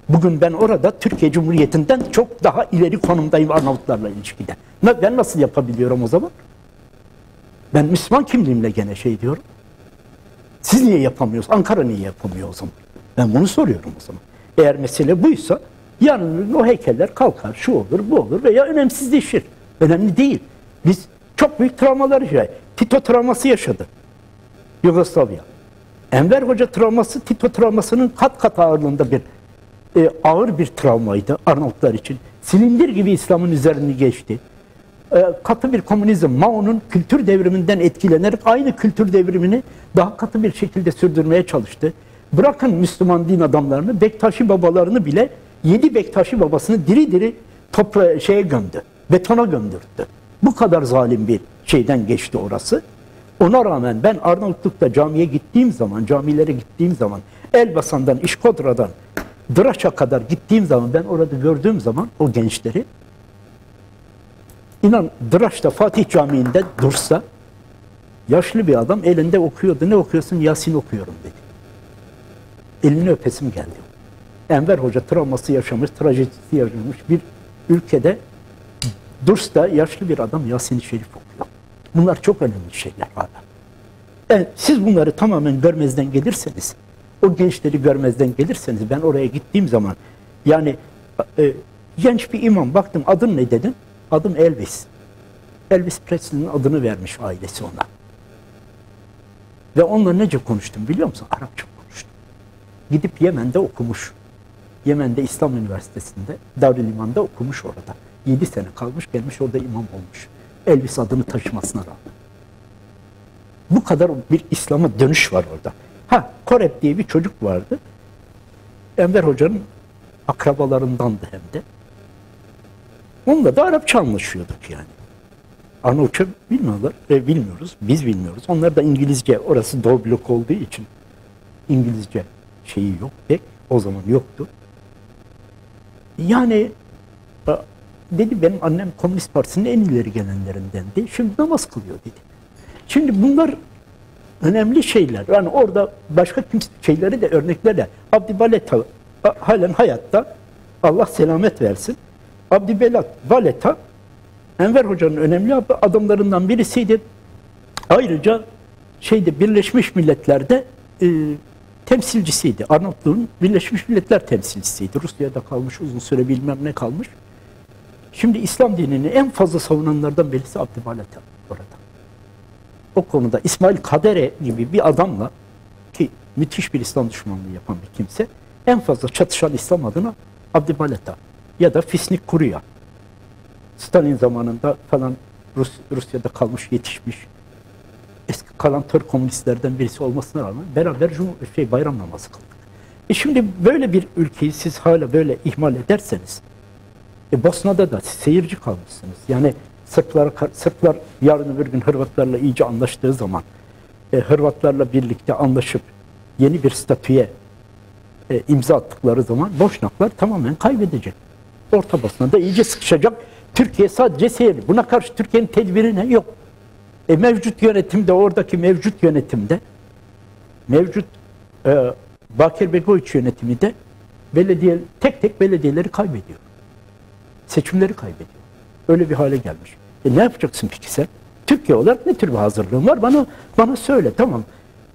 Bugün ben orada Türkiye Cumhuriyeti'nden çok daha ileri konumdayım Arnavutlarla ilişkide. Ben nasıl yapabiliyorum o zaman? Ben Müslüman kimliğimle gene diyorum. Siz niye yapamıyorsunuz? Ankara niye yapamıyor o zaman? Ben bunu soruyorum o zaman. Eğer mesele buysa yarın o heykeller kalkar, şu olur, bu olur veya önemsizleşir. Önemli değil. Biz çok büyük travmalar yaşadık. Tito travması yaşadı. Yugoslavya. Enver Hoca travması, Tito travmasının kat kat ağırlığında bir ağır bir travmaydı Arnavutlar için. Silindir gibi İslam'ın üzerini geçti. Katı bir komünizm, Mao'nun kültür devriminden etkilenerek aynı kültür devrimini daha katı bir şekilde sürdürmeye çalıştı. Bırakın Müslüman din adamlarını, Bektaşi babalarını bile 7 Bektaşi babasını diri diri gömdü. Betona gömdürttü. Bu kadar zalim bir şeyden geçti orası. Ona rağmen ben Arnavutluk'ta camilere gittiğim zaman, Elbasan'dan, İşkodra'dan, Draç'a kadar gittiğim zaman, ben orada gördüğüm zaman o gençleri, inan Draç'ta Fatih Camii'nde dursa, yaşlı bir adam elinde okuyordu. Ne okuyorsun? Yasin okuyorum dedi. Elini öpesim geldi. Enver Hoca travması yaşamış, trajedisi yaşamış bir ülkede Durs'ta yaşlı bir adam Yasin-i Şerif okuyor. Bunlar çok önemli şeyler hala. Siz bunları tamamen görmezden gelirseniz, o gençleri görmezden gelirseniz, ben oraya gittiğim zaman, yani genç bir imam, baktım adın ne dedim? Adım Elvis. Elvis Presley'nin adını vermiş ailesi ona. Ve onunla nece konuştum biliyor musun? Arapça konuştum. Gidip Yemen'de okumuş. Yemen'de İslam Üniversitesi'nde, Darüliman'da okumuş orada. 7 sene kalmış, gelmiş orada imam olmuş. Elvis adını taşımasına rağmen. Bu kadar bir İslam'a dönüş var orada. Korep diye bir çocuk vardı. Enver Hoca'nın akrabalarındandı hem de. Onunla da Arapça anlaşıyorduk yani. Arnavutça bilmiyorlar ve bilmiyoruz. Biz bilmiyoruz. Onlar da İngilizce, orası Doğu blok olduğu için İngilizce şeyi yok pek. O zaman yoktu. Yani dedi benim annem Komünist Partisi'nin en ileri gelenlerindendi. Şimdi namaz kılıyor dedi. Şimdi bunlar önemli şeyler. Yani orada başka şeyleri de örneklerle. Abdi Baleta halen hayatta. Allah selamet versin. Abdi Baleta Enver Hoca'nın önemli adamlarından birisiydi. Ayrıca Birleşmiş Milletler'de temsilcisiydi. Arnavutluğun Birleşmiş Milletler temsilcisiydi. Rusya'da kalmış, uzun süre bilmem ne kalmış. Şimdi İslam dinini en fazla savunanlardan birisi Abdi Baleta orada. O konuda İsmail Kadere gibi bir adamla, ki müthiş bir İslam düşmanlığı yapan bir kimse, en fazla çatışan İslam adına Abdi Baleta ya da Fisnik Kuruya. Stalin zamanında falan Rusya'da kalmış, yetişmiş, eski kalan Türk komünistlerden birisi olmasına rağmen beraber bayram namazı kıldık. Şimdi böyle bir ülkeyi siz hala böyle ihmal ederseniz, Bosna'da da seyirci kalmışsınız. Yani Sırplar yarın öbür gün Hırvatlarla iyice anlaştığı zaman, Hırvatlarla birlikte anlaşıp yeni bir statüye imza attıkları zaman Boşnaklar tamamen kaybedecek. Orta Bosna'da iyice sıkışacak. Türkiye sadece seyirci. Buna karşı Türkiye'nin tedbiri ne? Yok. Mevcut yönetimde, oradaki mevcut yönetimde, mevcut Bakir Begoviç yönetimi de tek tek belediyeleri kaybediyor. Seçimleri kaybediyor. Öyle bir hale gelmiş. Ne yapacaksın peki sen? Türkiye olarak ne tür bir hazırlığın var? Bana söyle, tamam.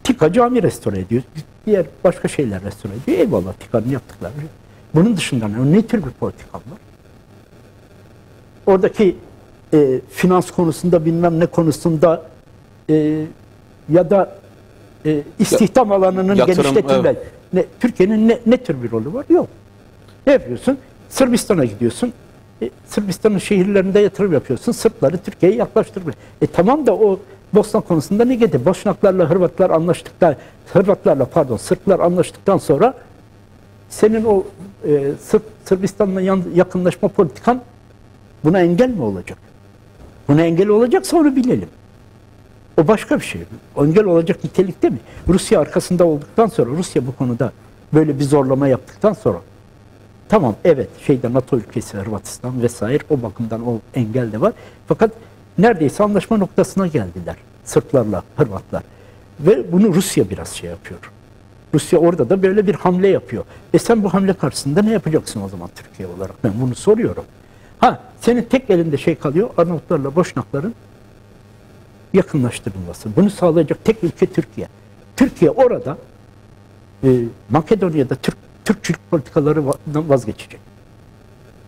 TİKA cami restore ediyor. Diğer başka şeyler restore ediyor. Eyvallah, TİKA'nın yaptıkları. Bunun dışında ne tür bir politikan var? Oradaki finans konusunda, bilmem ne konusunda ya da istihdam alanının genişletilme. Evet. Türkiye'nin ne tür bir rolü var? Yok. Ne yapıyorsun? Sırbistan'a gidiyorsun. Sırbistan'ın şehirlerinde yatırım yapıyorsun. Sırpları Türkiye'ye yaklaştırmıyor. Tamam da o Bosna konusunda ne geldi? Boşnaklarla Sırplar anlaştıktan sonra senin o Sırbistan'la yakınlaşma politikan buna engel mi olacak? Buna engel olacaksa onu bilelim. O başka bir şey. O engel olacak nitelikte mi? Rusya arkasında olduktan sonra, Rusya bu konuda böyle bir zorlama yaptıktan sonra, tamam, evet, NATO ülkesi Hırvatistan vesaire, o bakımdan o engel de var. Fakat neredeyse anlaşma noktasına geldiler Sırplarla Hırvatlar. Ve bunu Rusya biraz yapıyor. Rusya orada da böyle bir hamle yapıyor. Sen bu hamle karşısında ne yapacaksın o zaman Türkiye olarak? Ben bunu soruyorum. Senin tek elinde kalıyor, Arnavutlarla Boşnakların yakınlaştırılması. Bunu sağlayacak tek ülke Türkiye. Türkiye orada Makedonya'da Türkçülük politikalarından vazgeçecek.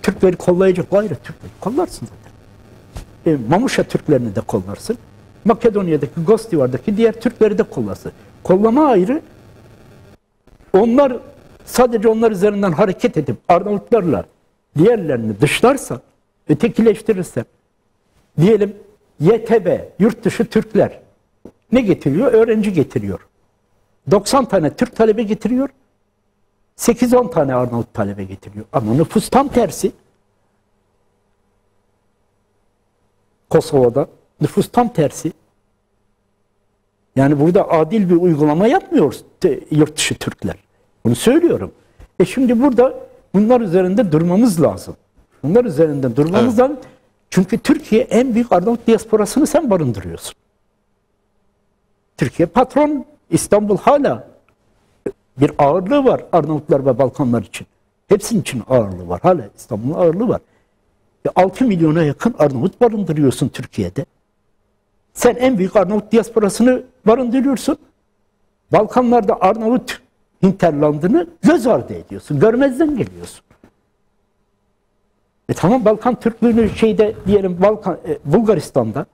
Türkleri kollayacak, gayrı Türkleri kollarsın zaten. Mamuşa Türklerini de kollarsın. Makedonya'daki, Gostivar'daki diğer Türkleri de kollarsın. Kollama ayrı. Sadece onlar üzerinden hareket edip Arnavutlarla diğerlerini dışlarsa, ötekileştirirse, diyelim YTB, yurt dışı Türkler ne getiriyor? Öğrenci getiriyor. 90 tane Türk talebe getiriyor. 8-10 tane Arnavut talebe getiriyor. Ama nüfus tam tersi. Kosova'da nüfus tam tersi. Yani burada adil bir uygulama yapmıyor yurt dışı Türkler. Bunu söylüyorum. Şimdi burada bunlar üzerinde durmamız lazım. Bunlar üzerinde durmamız lazım. Çünkü Türkiye en büyük Arnavut diasporasını sen barındırıyorsun. Türkiye patron, İstanbul hala bir ağırlığı var Arnavutlar ve Balkanlar için. Hepsinin için ağırlığı var. Hala İstanbul'un ağırlığı var. 6 milyona yakın Arnavut barındırıyorsun Türkiye'de. Sen en büyük Arnavut diasporasını barındırıyorsun. Balkanlarda Arnavut hinterlandını göz ardı ediyorsun. Görmezden geliyorsun. Tamam, Balkan Türklüğünü diyelim Bulgaristan'da,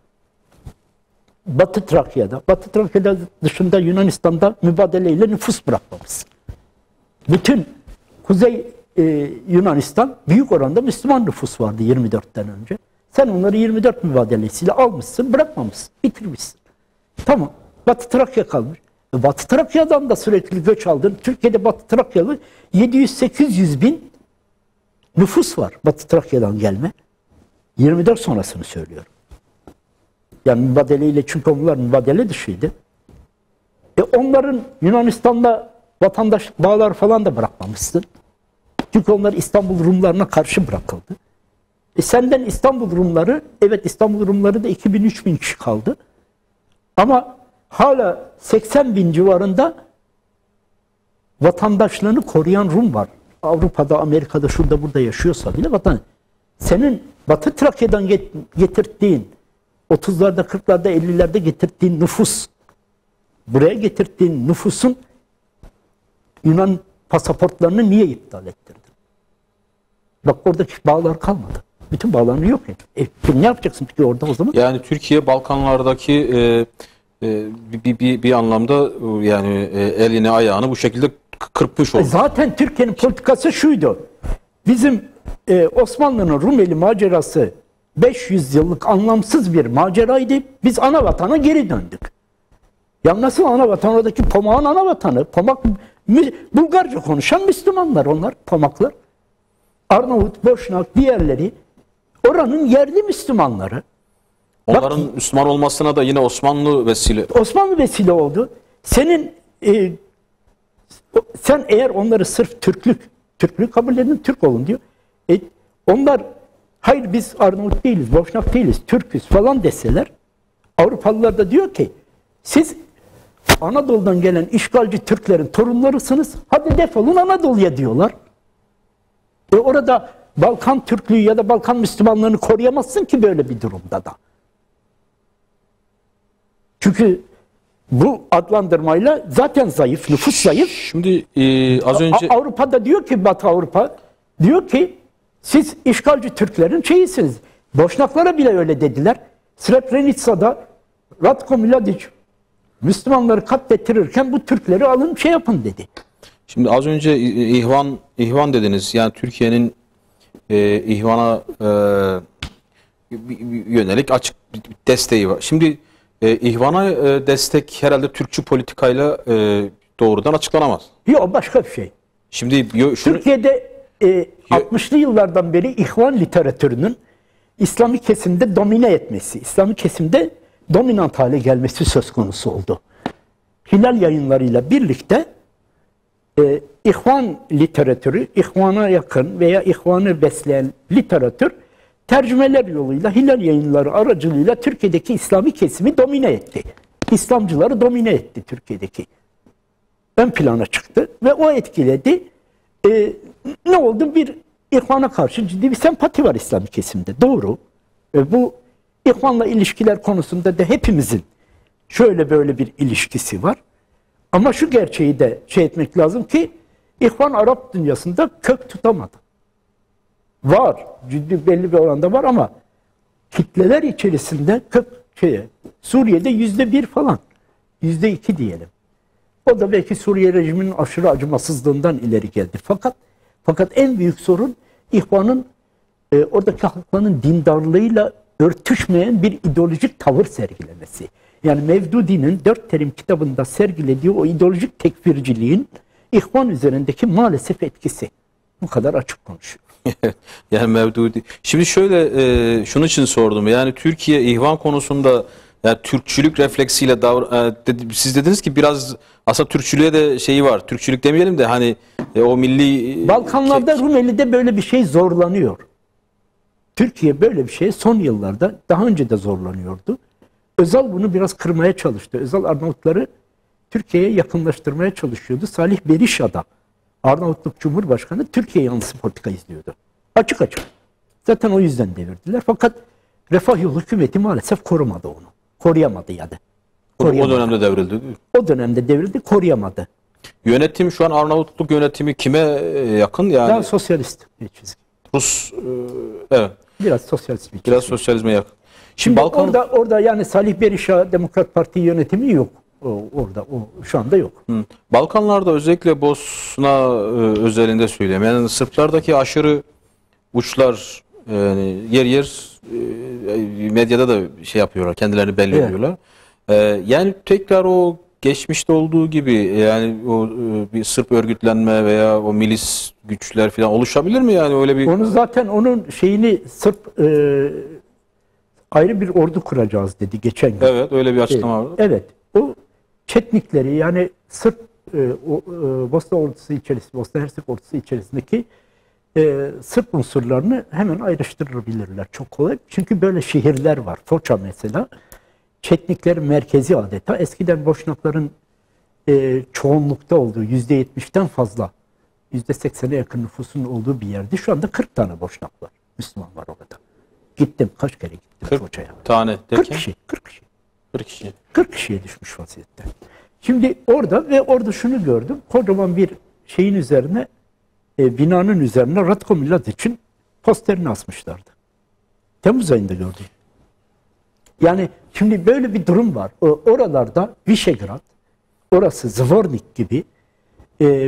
Batı Trakya'da dışında Yunanistan'da mübadeleyle nüfus bırakmamışsın. Bütün Kuzey Yunanistan büyük oranda Müslüman nüfus vardı 24'ten önce. Sen onları 24 mübadelesiyle almışsın, bırakmamışsın, bitirmişsin. Tamam, Batı Trakya kalmış. Batı Trakya'dan da sürekli göç aldın. Türkiye'de Batı Trakyalı 700-800 bin nüfus var Batı Trakya'dan gelme. 24 sonrasını söylüyorum. Yani mübadeleyle, çünkü onlar mübadele dışıydı. Onların Yunanistan'la vatandaşlık bağlar falan da bırakmamışsın. Çünkü onlar İstanbul Rumlarına karşı bırakıldı. Senden İstanbul Rumları, evet İstanbul Rumları da 2000-3000 kişi kaldı. Ama hala 80 bin civarında vatandaşlığını koruyan Rum var. Avrupa'da, Amerika'da, şurada burada yaşıyorsa bile senin Batı Trakya'dan getirdiğin 30'larda, 40'larda, 50'lerde getirdiğin nüfus, buraya getirdiğin nüfusun Yunan pasaportlarını niye iptal ettirdin? Bak oradaki bağlar kalmadı. Bütün bağlarını yok et. Ne yapacaksın peki orada o zaman? Yani Türkiye Balkanlardaki bir anlamda yani elini ayağını bu şekilde kırpmış oldu. Zaten Türkiye'nin politikası şuydu. Bizim Osmanlı'nın Rumeli macerası 500 yıllık anlamsız bir maceraydı. Biz ana vatana geri döndük. Ya nasıl ana vatan? Oradaki Pomak'ın ana vatanı. Pomak, Bulgarca konuşan Müslümanlar onlar, Pomaklar. Arnavut, Boşnak, diğerleri oranın yerli Müslümanları. Onların bak, Müslüman olmasına da yine Osmanlı vesile. Osmanlı vesile oldu. Sen eğer onları sırf Türklük kabul edin, Türk olun diyor. Onlar hayır biz Arnavut değiliz, Boşnak değiliz, Türküz falan deseler, Avrupalılar da diyor ki siz Anadolu'dan gelen işgalci Türklerin torunlarısınız, hadi defolun Anadolu'ya diyorlar. Orada Balkan Türklüğü ya da Balkan Müslümanlığını koruyamazsın ki böyle bir durumda da. Çünkü bu adlandırmayla zaten zayıf, nüfus zayıf. Şimdi az önce Avrupa'da diyor ki, Batı Avrupa diyor ki siz işgalci Türklerin şeyisiniz. Boşnaklara bile öyle dediler. Srebrenica'da Ratko Mladic Müslümanları katlettirirken bu Türkleri alın şey yapın dedi. Şimdi az önce ihvan dediniz. Yani Türkiye'nin ihvana yönelik açık bir desteği var. Şimdi ihvana destek herhalde Türkçü politikayla doğrudan açıklanamaz. Yok, başka bir şey. Şimdi Türkiye'de 60'lı yıllardan beri ihvan literatürünün İslami kesimde domine etmesi, İslami kesimde dominant hale gelmesi söz konusu oldu. Hilal yayınlarıyla birlikte ihvan literatürü, ihvana yakın veya ihvanı besleyen literatür tercümeler yoluyla, Hilal yayınları aracılığıyla Türkiye'deki İslami kesimi domine etti. İslamcıları domine etti Türkiye'deki. Ön plana çıktı ve o etkiledi. Ne oldu? Bir ihvana karşı ciddi bir sempati var İslami kesimde. Doğru. Bu ihvanla ilişkiler konusunda da hepimizin şöyle böyle bir ilişkisi var. Ama şu gerçeği de şey etmek lazım ki ihvan Arap dünyasında kök tutamadı. Var. Ciddi belli bir oranda var ama kitleler içerisinde Suriye'de %1 falan. %2 diyelim. O da belki Suriye rejiminin aşırı acımasızlığından ileri geldi. Fakat en büyük sorun ihvanın oradaki halkların dindarlığıyla örtüşmeyen bir ideolojik tavır sergilemesi. Yani Mevdudi'nin 4 Terim kitabında sergilediği o ideolojik tekfirciliğin ihvan üzerindeki maalesef etkisi. Bu kadar açık konuşuyor. Yani Mevdudi. Şimdi şöyle şunun için sordum. Yani Türkiye ihvan konusunda yani Türkçülük refleksiyle siz dediniz ki biraz aslında Türkçülüğe de şeyi var. Türkçülük demeyelim de hani o milli Balkanlarda Rumeli'de böyle bir şey zorlanıyor. Türkiye böyle bir şey son yıllarda daha önce de zorlanıyordu. Özal bunu biraz kırmaya çalıştı. Özal Arnavutları Türkiye'ye yakınlaştırmaya çalışıyordu. Salih Berisha da Arnavutluk Cumhurbaşkanı Türkiye yanlısı politika izliyordu. Açık açık. Zaten o yüzden devirdiler. Fakat Refah Yolu hükümeti maalesef korumadı onu. Koruyamadı yani. O dönemde devrildi değil mi? O dönemde devrildi, koruyamadı. Yönetim şu an Arnavutluk yönetimi kime yakın yani? Daha sosyalist bir çizgi. Rus evet. Biraz sosyalist bir çizgi. Biraz sosyalizme yakın. Şimdi orada yani Salih Berisha Demokrat Parti yönetimi yok. Orada şu anda yok. Balkanlarda özellikle Bosna özelinde söyleyeyim. Yani Sırplardaki aşırı uçlar yani yer medyada da şey yapıyorlar. Kendilerini belli ediyorlar. Yani tekrar o geçmişte olduğu gibi yani o bir Sırp örgütlenme veya o milis güçler falan oluşabilir mi yani öyle bir? Onu zaten onun şeyini Sırp ayrı bir ordu kuracağız dedi geçen gün. Evet, öyle bir açıklama vardı. Evet. O Çetnikleri yani Sırp Bosna ordusu içerisinde, Bosna Hersek ordusu içerisindeki Sırp unsurlarını hemen ayrıştırabilirler çok kolay. Çünkü böyle şehirler var. Foça mesela. Çetniklerin merkezi adeta. Eskiden Boşnakların çoğunlukta olduğu %70'ten fazla, %80'e yakın nüfusun olduğu bir yerde. Şu anda 40 tane Boşnak var. Müslüman var orada. Gittim. Kaç kere gittim 40 Foça'ya. tane 40 derken? kişi. 40 kişi. 40 kişi. 40 kişiye düşmüş vaziyette. Şimdi orada şunu gördüm. Kocaman bir şeyin üzerine, binanın üzerine Ratko Mladić'in posterini asmışlardı. Temmuz ayında gördüm. Yani şimdi böyle bir durum var. Oralarda Visegrad, orası Zvornik gibi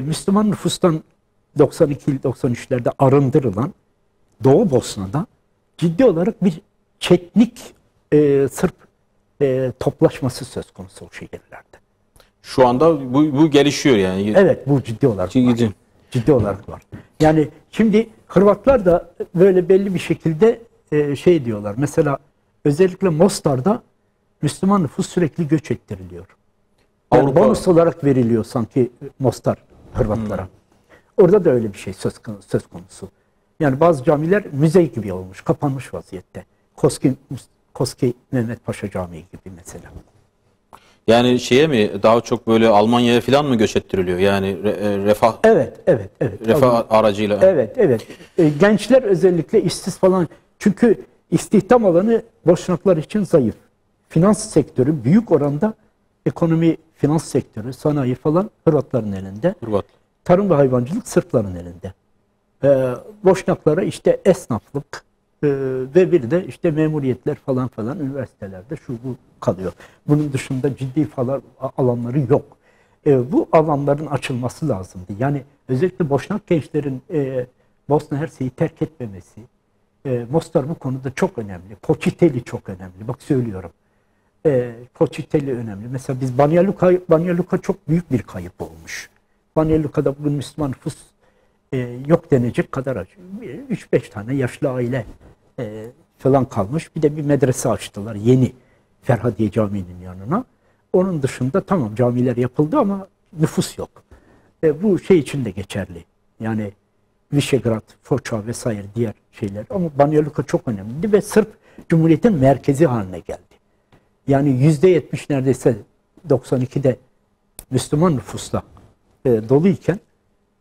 Müslüman nüfustan 92-93'lerde arındırılan Doğu Bosna'da ciddi olarak bir Çetnik Sırp toplaşması söz konusu o şehirlerde. Şu anda bu gelişiyor yani. Evet, bu ciddi olarak var. Ciddi. Ciddi olarak var. Yani şimdi Hırvatlar da böyle belli bir şekilde şey diyorlar. Mesela özellikle Mostar'da Müslüman nüfus sürekli göç ettiriliyor. Yani Avrupa. bonus olarak veriliyor sanki Mostar Hırvatlara. Orada da öyle bir şey söz konusu. Yani bazı camiler müze gibi olmuş, kapanmış vaziyette. Koski Mehmet Paşa Camii gibi mesela. Yani şeye mi daha çok böyle Almanya'ya falan mı göç ettiriliyor? Yani refah Evet. refah aracıyla. Evet. Gençler özellikle işsiz falan. Çünkü istihdam alanı Boşnaklar için zayıf. Finans sektörü büyük oranda ekonomi, finans sektörü, sanayi falan Hırvatların elinde. Hırvat. Tarım ve hayvancılık Sırpların elinde. Boşnaklara işte esnaflık ve bir de işte memuriyetler falan üniversitelerde şu bu kalıyor. Bunun dışında ciddi falan alanları yok. Bu alanların açılması lazımdı. Yani özellikle Boşnak gençlerin Bosna Hersek'i terk etmemesi, Mostar bu konuda çok önemli. Poçiteli çok önemli. Bak söylüyorum. Poçiteli önemli. Mesela biz Banja Luka çok büyük bir kayıp olmuş. Banja Luka'da bugün Müslüman nüfus yok denecek kadar acı. 3-5 tane yaşlı aile falan kalmış. Bir de bir medrese açtılar yeni Ferhadiye Camii'nin yanına. Onun dışında tamam camiler yapıldı ama nüfus yok. Bu şey için de geçerli. Yani Visegrad, Foça vesaire diğer şeyler. Ama Banja Luka çok önemliydi ve Sırp Cumhuriyet'in merkezi haline geldi. Yani %70 neredeyse 92'de Müslüman nüfusla doluyken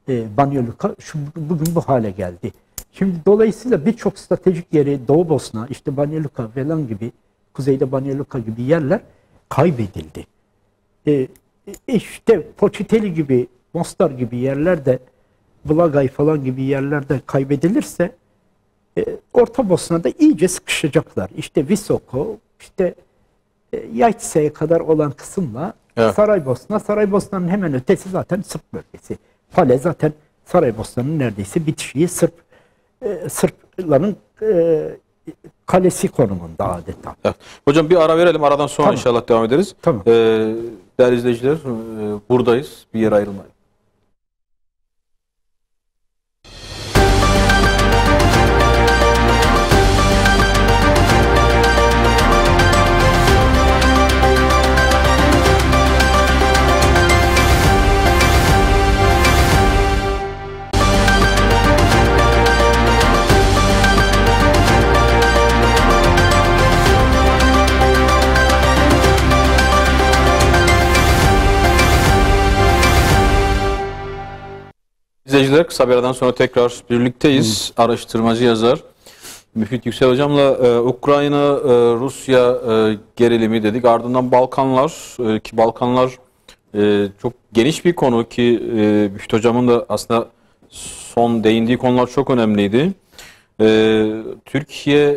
Banja Luka bugün bu hale geldi. Şimdi dolayısıyla birçok stratejik yeri Doğu Bosna, işte Banja Luka falan gibi, kuzeyde Banja Luka gibi yerler kaybedildi. İşte Poçiteli gibi, Mostar gibi yerlerde, Blagaj falan gibi yerlerde kaybedilirse Orta Bosna'da iyice sıkışacaklar. İşte Visoko, işte Yaytse'ye kadar olan kısımla evet. Saraybosna'nın hemen ötesi zaten Sırp bölgesi. Pale zaten Saraybosna'nın neredeyse bitişiği Sırpların kalesi konumunda adeta. Evet. Hocam bir ara verelim. Aradan sonra Tamam. inşallah devam ederiz. Tamam. Değerli izleyiciler buradayız. Bir yere ayrılmayın. İzleyiciler kısa bir aradan sonra tekrar birlikteyiz. Araştırmacı yazar Müfit Yüksel Hocam'la Ukrayna-Rusya gerilimi dedik. Ardından Balkanlar ki Balkanlar çok geniş bir konu ki Müfit Hocam'ın da aslında son değindiği konular çok önemliydi. Türkiye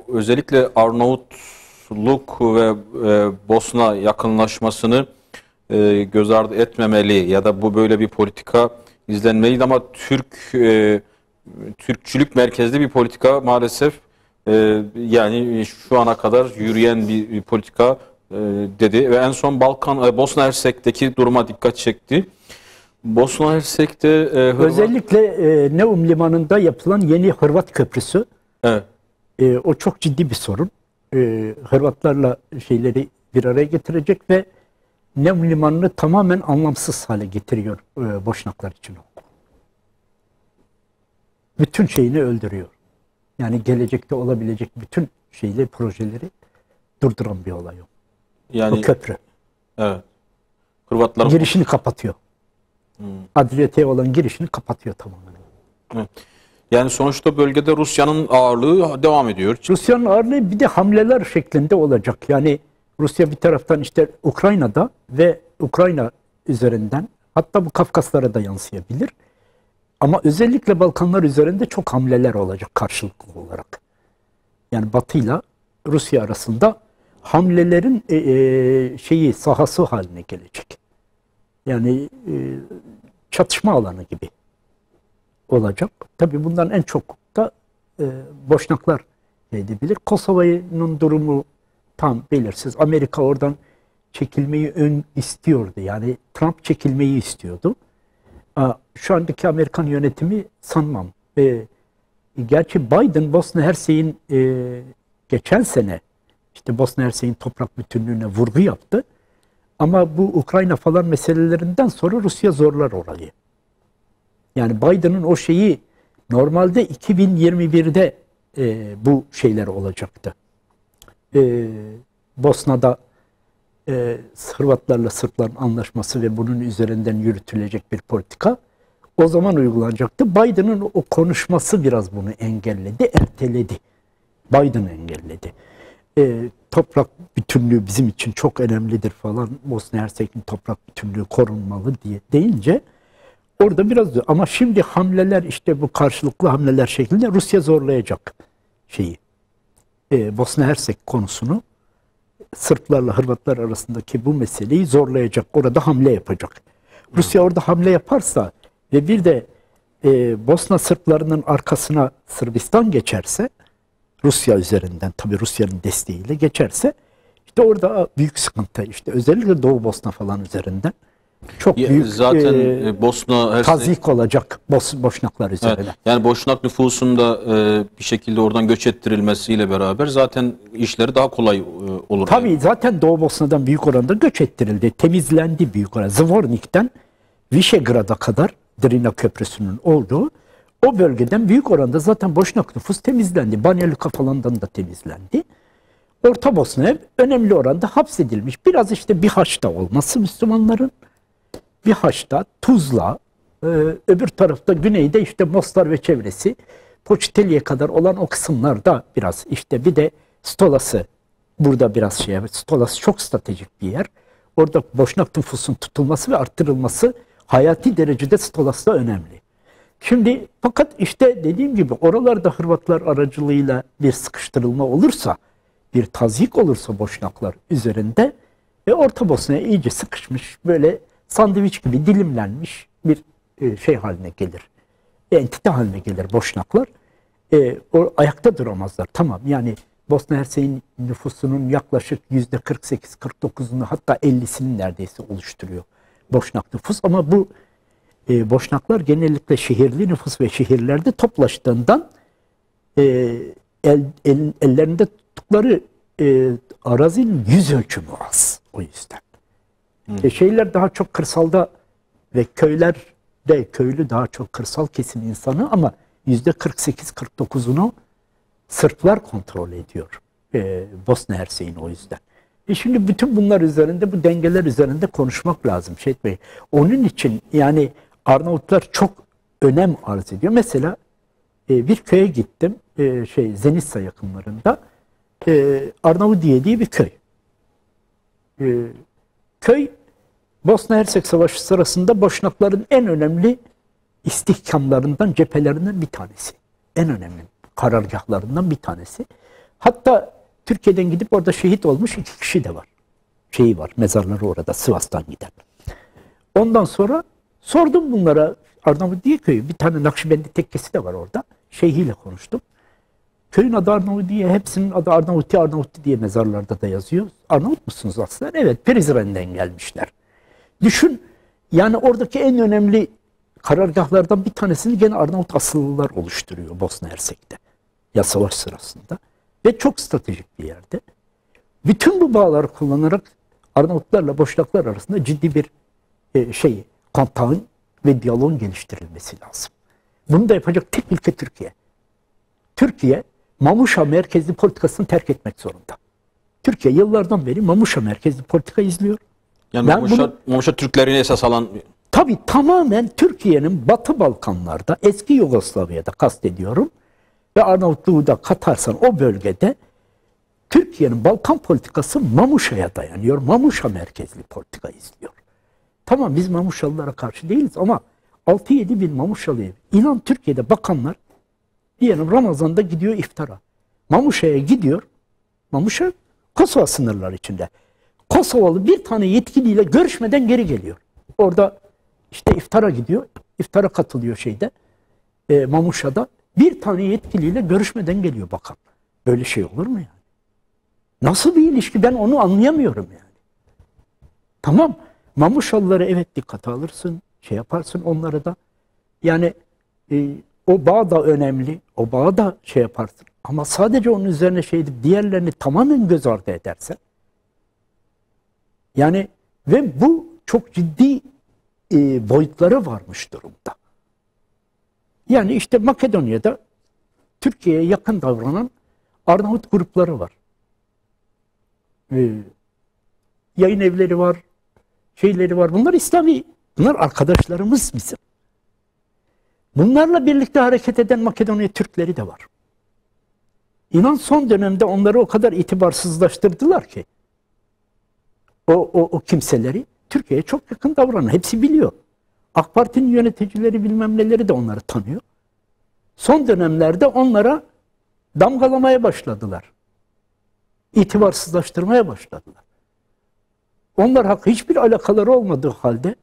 özellikle Arnavutluk ve Bosna yakınlaşmasını göz ardı etmemeli ya da bu böyle bir politika izlenmeliydi ama Türkçülük merkezli bir politika maalesef yani şu ana kadar yürüyen bir politika dedi ve en son Bosna Hersek'teki duruma dikkat çekti. Bosna Hersek'te özellikle Neum Limanı'nda yapılan yeni Hırvat Köprüsü, evet. O çok ciddi bir sorun. Hırvatlarla şeyleri bir araya getirecek ve Neum Limanı'nı tamamen anlamsız hale getiriyor Boşnaklar için. Bütün şeyini öldürüyor. Yani gelecekte olabilecek bütün projeleri durduran bir olay o. Yani o köprü. Evet. Hırvatlar girişini kapatıyor. Adriyatik'e olan girişini kapatıyor tamamen. Evet. Yani sonuçta bölgede Rusya'nın ağırlığı devam ediyor. Rusya'nın ağırlığı bir de hamleler şeklinde olacak. Yani Rusya bir taraftan işte Ukrayna'da ve Ukrayna üzerinden, hatta bu Kafkaslara da yansıyabilir. Ama özellikle Balkanlar üzerinde çok hamleler olacak karşılıklı olarak. Yani Batı ile Rusya arasında hamlelerin sahası haline gelecek. Yani çatışma alanı gibi olacak. Tabii bundan en çok da Boşnaklar edebilir. Kosova'nın durumu tam belirsiz. Amerika oradan çekilmeyi istiyordu. Yani Trump çekilmeyi istiyordu. Şu andaki Amerikan yönetimi sanmam. Gerçi Biden Bosna Hersek'in geçen sene işte Bosna Hersek'in toprak bütünlüğüne vurgu yaptı. Ama bu Ukrayna falan meselelerinden sonra Rusya zorlar orayı. Yani Biden'ın o şeyi normalde 2021'de bu şeyler olacaktı. Bosna'da Hırvatlarla Sırpların anlaşması ve bunun üzerinden yürütülecek bir politika o zaman uygulanacaktı. Biden'ın o konuşması biraz bunu engelledi, erteledi. Biden engelledi. Toprak bütünlüğü bizim için çok önemlidir falan. Bosna Hersek'in toprak bütünlüğü korunmalı diye deyince orada biraz ama şimdi hamleler işte bu karşılıklı hamleler şeklinde Rusya zorlayacak Bosna Hersek konusunu, Sırplarla Hırvatlar arasındaki bu meseleyi zorlayacak. Orada hamle yapacak. Rusya orada hamle yaparsa ve bir de Bosna Sırplarının arkasına Sırbistan geçerse, Rusya üzerinden tabii Rusya'nın desteğiyle geçerse işte orada büyük sıkıntı, işte özellikle Doğu Bosna falan üzerinden çok büyük zaten Bosna Hersek tazyik olacak Boşnaklar üzerine. Evet, yani Boşnak nüfusunda bir şekilde oradan göç ettirilmesiyle beraber zaten işleri daha kolay olur. Tabii yani. zaten Doğu Bosna'dan büyük oranda göç ettirildi. Temizlendi büyük oranda. Zvornik'ten Višegrad'a kadar Drina Köprüsü'nün olduğu o bölgeden büyük oranda zaten Boşnak nüfus temizlendi. Banja Luka falandan da temizlendi. Orta Bosna önemli oranda hapsedilmiş. Biraz işte Bihaç'ta olması Müslümanların, Bihaç'ta, Tuzla, öbür tarafta güneyde işte Mostar ve çevresi, Poçteli'ye kadar olan o kısımlarda biraz işte bir de Stolası burada biraz Stolası çok stratejik bir yer. Orada Boşnak nüfusun tutulması ve arttırılması hayati derecede Stolas'ta önemli. Şimdi fakat işte dediğim gibi oralarda Hırvatlar aracılığıyla bir sıkıştırılma olursa, bir tazyik olursa Boşnaklar üzerinde Orta Bosna'ya iyice sıkışmış, böyle sandviç gibi dilimlenmiş bir haline gelir. Entite haline gelir Boşnaklar. O ayakta duramazlar. Tamam, yani Bosna Hersek'in nüfusunun yaklaşık %48-49'unu hatta 50'sini neredeyse oluşturuyor Boşnak nüfus. Ama bu Boşnaklar genellikle şehirli nüfus ve şehirlerde toplaştığından ellerinde tuttukları arazinin yüz ölçümü az o yüzden. Şeyler daha çok kırsalda ve köylü daha çok kırsal kesim insanı ama %48-49'unu Sırplar kontrol ediyor Bosna Hersek'in o yüzden. Şimdi bütün bunlar üzerinde, bu dengeler üzerinde konuşmak lazım Şehit Bey. Onun için yani Arnavutlar çok önem arz ediyor. Mesela bir köye gittim, Zenica yakınlarında, Arnavudiye diye bir köy. Köy, Bosna Hersek Savaşı sırasında Boşnakların en önemli istihkamlarından, cephelerinden bir tanesi. En önemli karargahlarından bir tanesi. Hatta Türkiye'den gidip orada şehit olmuş 2 kişi de var. Mezarları orada, Sivas'tan giden. Ondan sonra sordum bunlara, Arnavudiye köyü, bir tane Nakşibendi tekkesi de var orada. Şeyhiyle konuştum. Köyün adı Arnavudiye, hepsinin adı Arnavuti diye mezarlarda da yazıyor. Arnavut musunuz aslında? Evet, Prizren'den gelmişler. Düşün, yani oradaki en önemli karargahlardan bir tanesini gene Arnavut asıllılar oluşturuyor Bosna Hersek'te. Ya savaş sırasında. Ve çok stratejik bir yerde. Bütün bu bağları kullanarak Arnavutlarla Boşnaklar arasında ciddi bir kontağın ve diyaloğun geliştirilmesi lazım. Bunu da yapacak tek ülke Türkiye. Türkiye, Mamuşa merkezli politikasını terk etmek zorunda. Türkiye yıllardan beri Mamuşa merkezli politika izliyor. Yani Mamuşa Türklerini esas alan... Tabii tamamen Türkiye'nin Batı Balkanlarda, eski Yugoslavya'da kastediyorum ve Arnavutluğu da katarsan o bölgede Türkiye'nin Balkan politikası Mamuşa'ya dayanıyor. Mamuşa merkezli politika izliyor. Tamam, biz Mamuşalılara karşı değiliz ama 6-7 bin Mamuşalı'ya, inan Türkiye'de bakanlar diyelim Ramazan'da gidiyor iftara. Mamuşa'ya gidiyor. Mamuşa Kosova sınırları içinde. Kosovalı bir tane yetkiliyle görüşmeden geri geliyor. Orada işte iftara gidiyor. İftara katılıyor Mamuşa'da. Bir tane yetkiliyle görüşmeden geliyor bakan. Böyle şey olur mu yani? Nasıl bir ilişki? Ben onu anlayamıyorum yani. Tamam, Mamuşalıları evet dikkate alırsın, yaparsın onlara da. Yani o bağ da önemli, o bağı da yaparsın. Ama sadece onun üzerine diğerlerini tamamen göz ardı edersen, yani ve bu çok ciddi boyutları varmış durumda. Yani işte Makedonya'da Türkiye'ye yakın davranan Arnavut grupları var. Yayın evleri var, var. Bunlar İslami, bunlar arkadaşlarımız bizim. Bunlarla birlikte hareket eden Makedonya Türkleri de var. İnan son dönemde onları o kadar itibarsızlaştırdılar ki o kimseleri Türkiye'ye çok yakın davranan. Hepsi biliyor. AK Parti'nin yöneticileri bilmem neleri de onları tanıyor. Son dönemlerde onlara damgalamaya başladılar. İtibarsızlaştırmaya başladılar. Onlar hakkında hiçbir alakaları olmadığı halde